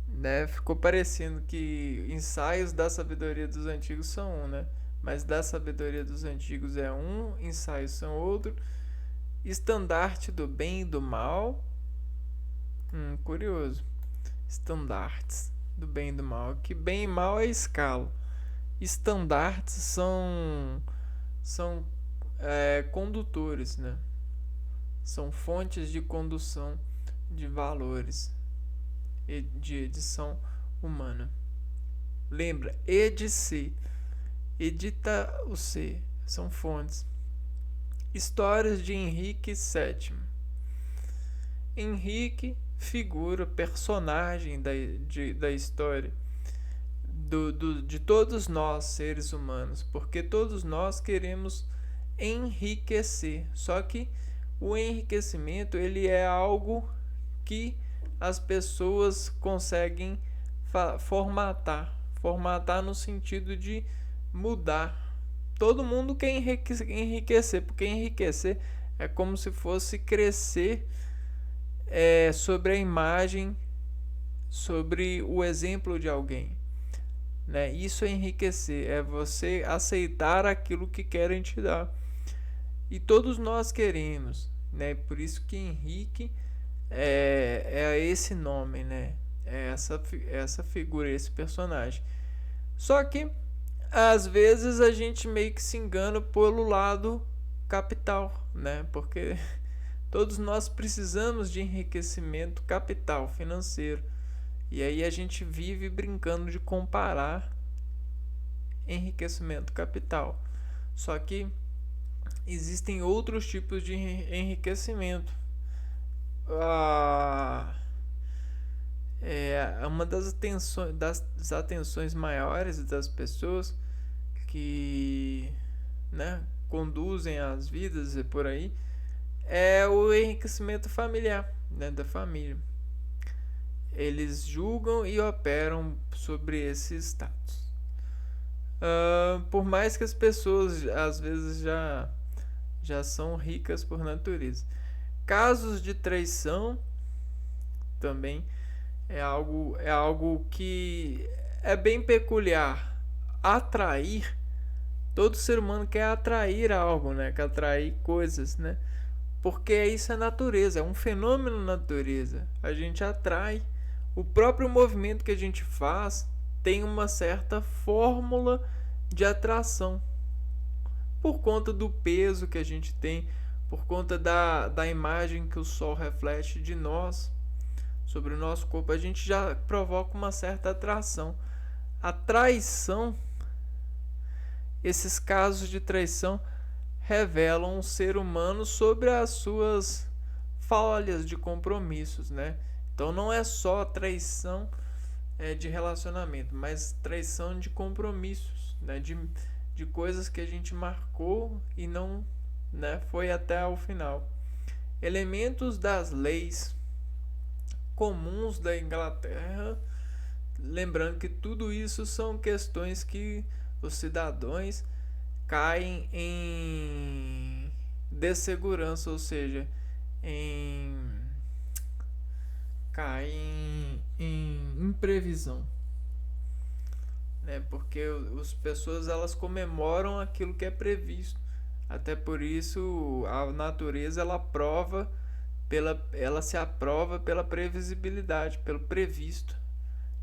né? Ficou parecendo que ensaios da sabedoria dos antigos são um, né? Mas da sabedoria dos antigos é um, ensaios são outro. Estandarte do bem e do mal. Curioso. Estandartes do bem e do mal. Que bem e mal é escala. Estandartes são condutores, né? São fontes de condução de valores e de edição humana. Lembra, edice, edita o C, são fontes. Histórias de Henrique VII. Henrique, figura, personagem da história de todos nós, seres humanos, porque todos nós queremos enriquecer. Só que o enriquecimento, ele é algo que as pessoas conseguem formatar no sentido de mudar. Todo mundo quer enriquecer, porque enriquecer é como se fosse crescer sobre a imagem, sobre o exemplo de alguém, né? Isso é enriquecer, é você aceitar aquilo que querem te dar. E todos nós queremos, né? Por isso que Henrique é esse nome, né? É essa figura, esse personagem. Só que às vezes a gente meio que se engana pelo lado capital, né? Porque todos nós precisamos de enriquecimento capital, financeiro. E aí a gente vive brincando de comparar enriquecimento capital. Só que existem outros tipos de enriquecimento. Uma das atenções maiores das pessoas que, né, conduzem as vidas e por aí é o enriquecimento familiar, né, da família. Eles julgam e operam sobre esse status. Por mais que as pessoas às vezes já são ricas por natureza. Casos de traição também é algo que é bem peculiar. Atrair, todo ser humano quer atrair algo, né? Quer atrair coisas, né? Porque isso é natureza, é um fenômeno na natureza. A gente atrai. O próprio movimento que a gente faz tem uma certa fórmula de atração. Por conta do peso que a gente tem, por conta da imagem que o sol reflete de nós, sobre o nosso corpo, a gente já provoca uma certa atração. A traição, esses casos de traição revelam um ser humano sobre as suas falhas de compromissos, né? Então não é só traição de relacionamento, mas traição de compromissos, né? De coisas que a gente marcou e não, né, foi até o final. Elementos das leis comuns da Inglaterra, lembrando que tudo isso são questões que os cidadãos caem em dessegurança, ou seja, caem em imprevisão, né? Porque as pessoas elas comemoram aquilo que é previsto. Até por isso a natureza ela se aprova pela previsibilidade, pelo previsto.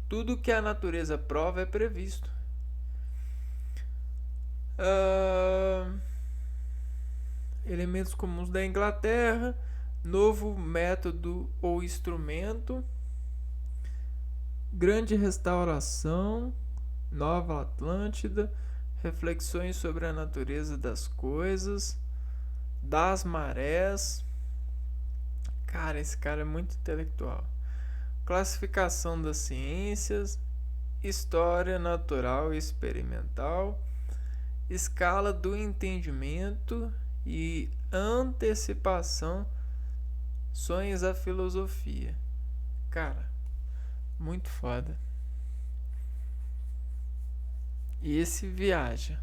Tudo que a natureza prova é previsto. Elementos comuns da Inglaterra, novo método ou instrumento, grande restauração, Nova Atlântida, reflexões sobre a natureza das coisas, das marés. Cara, esse cara é muito intelectual. Classificação das ciências, história natural e experimental, escala do entendimento e antecipação, sonhos à filosofia. Cara, muito foda. E esse viaja.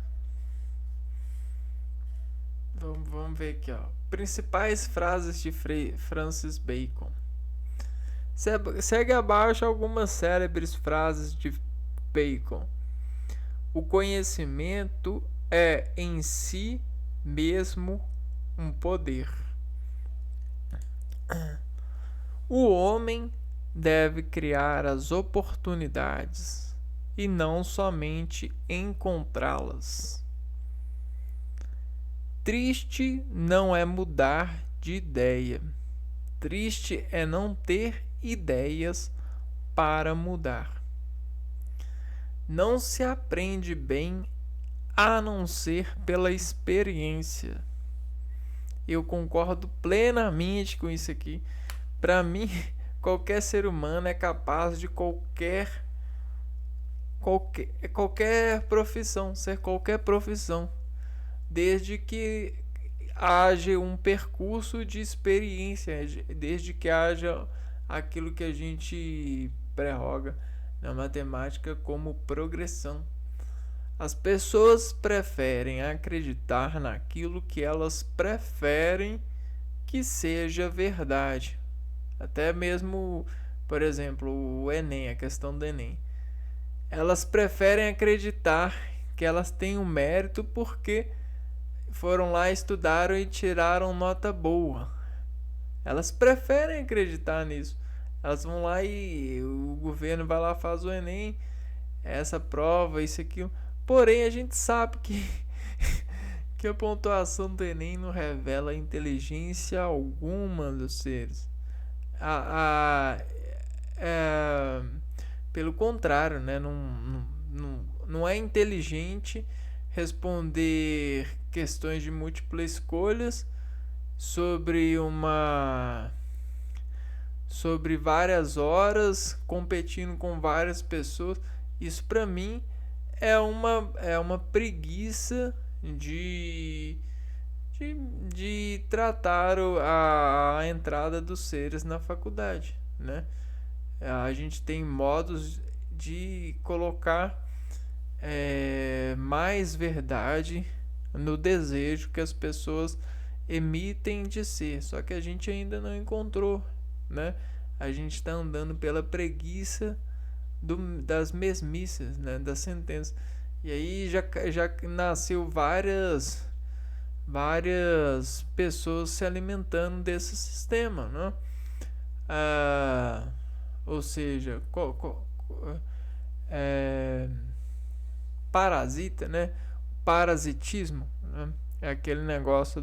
Vamos ver aqui, ó. Principais frases de Francis Bacon. Segue abaixo algumas célebres frases de Bacon. O conhecimento é em si mesmo um poder. O homem deve criar as oportunidades e não somente encontrá-las. Triste não é mudar de ideia. Triste é não ter ideias para mudar. Não se aprende bem a não ser pela experiência. Eu concordo plenamente com isso aqui. Para mim, qualquer ser humano é capaz de qualquer profissão, ser qualquer profissão, desde que haja um percurso de experiência, desde que haja aquilo que a gente prerroga na matemática como progressão. As pessoas preferem acreditar naquilo que elas preferem que seja verdade. Até mesmo, por exemplo, o Enem, a questão do Enem. Elas preferem acreditar que elas têm um mérito porque foram lá, estudaram e tiraram nota boa. Elas preferem acreditar nisso. Elas vão lá e o governo vai lá, faz o Enem, essa prova, isso aqui. Porém, a gente sabe que a pontuação do Enem não revela inteligência alguma dos seres. Pelo contrário, né? Não é inteligente responder questões de múltiplas escolhas sobre várias horas, competindo com várias pessoas. Isso para mim é uma preguiça de tratar a entrada dos seres na faculdade, né? A gente tem modos de colocar mais verdade no desejo que as pessoas emitem de ser, só que a gente ainda não encontrou, né? A gente está andando pela preguiça das mesmices, né? Das sentenças. E aí já nasceu várias pessoas se alimentando desse sistema, né? Ou seja, parasita, né? Parasitismo, né? É aquele negócio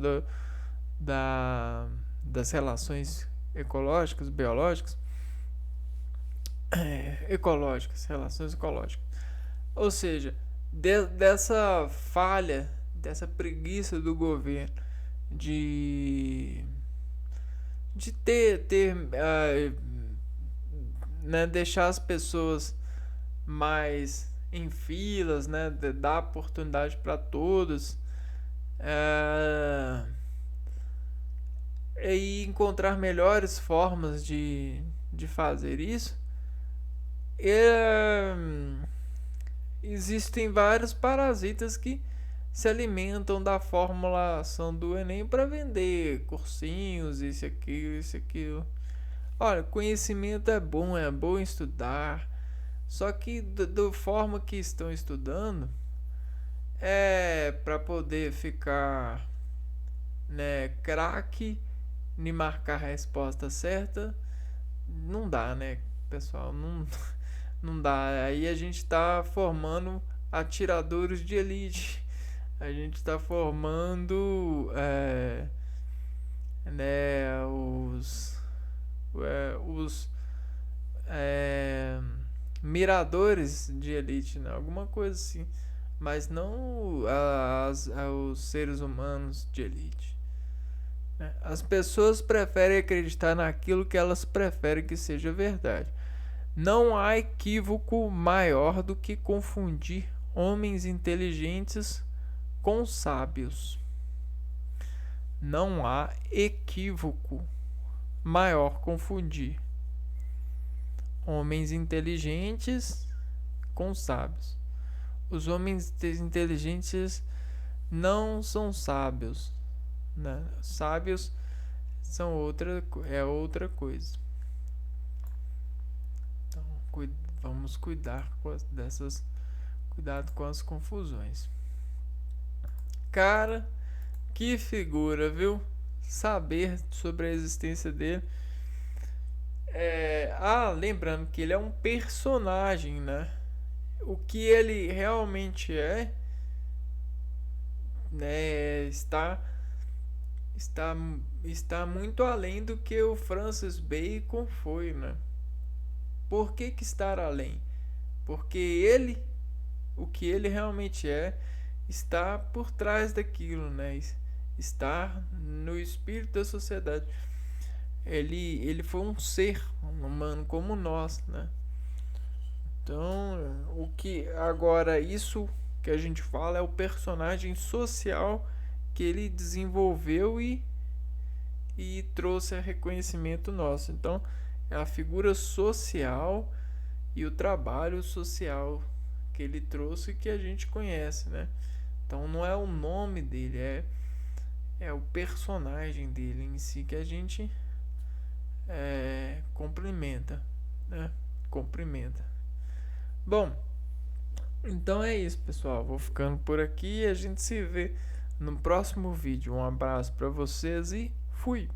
das relações ecológicas, biológicas, relações ecológicas. Ou seja, dessa falha, dessa preguiça do governo de né, deixar as pessoas mais em filas, né, dar oportunidade para todos, e encontrar melhores formas de fazer isso. Existem vários parasitas que se alimentam da formulação do Enem para vender cursinhos, isso, aquilo. Olha, conhecimento é bom estudar, só que da forma que estão estudando é para poder ficar, né, craque, nem marcar a resposta certa. Não dá, né, pessoal? Não dá. Aí a gente está formando atiradores de elite. A gente está formando né, os miradores de elite, né? Alguma coisa assim, mas não os seres humanos de elite. né? As pessoas preferem acreditar naquilo que elas preferem que seja verdade. Não há equívoco maior do que confundir homens inteligentes com sábios. Não há equívoco maior confundir homens inteligentes com sábios. Os homens inteligentes não são sábios, né? Sábios são outra coisa. Então, vamos cuidar cuidado com as confusões. Cara, que figura, viu? Saber sobre a existência dele. Lembrando que ele é um personagem, né? O que ele realmente é, né, está muito além do que o Francis Bacon foi, né? Por que estar além? Porque o que ele realmente é, está por trás daquilo, né? Está no espírito da sociedade. Ele foi um ser humano como nós, né? Então, o que agora isso que a gente fala é o personagem social que ele desenvolveu e trouxe a reconhecimento nosso. Então, é a figura social e o trabalho social que ele trouxe que a gente conhece, né? Então, não é o nome dele, é o personagem dele em si que a gente cumprimenta, né? Cumprimenta. Bom, então é isso, pessoal. Vou ficando por aqui e a gente se vê no próximo vídeo. Um abraço para vocês e fui!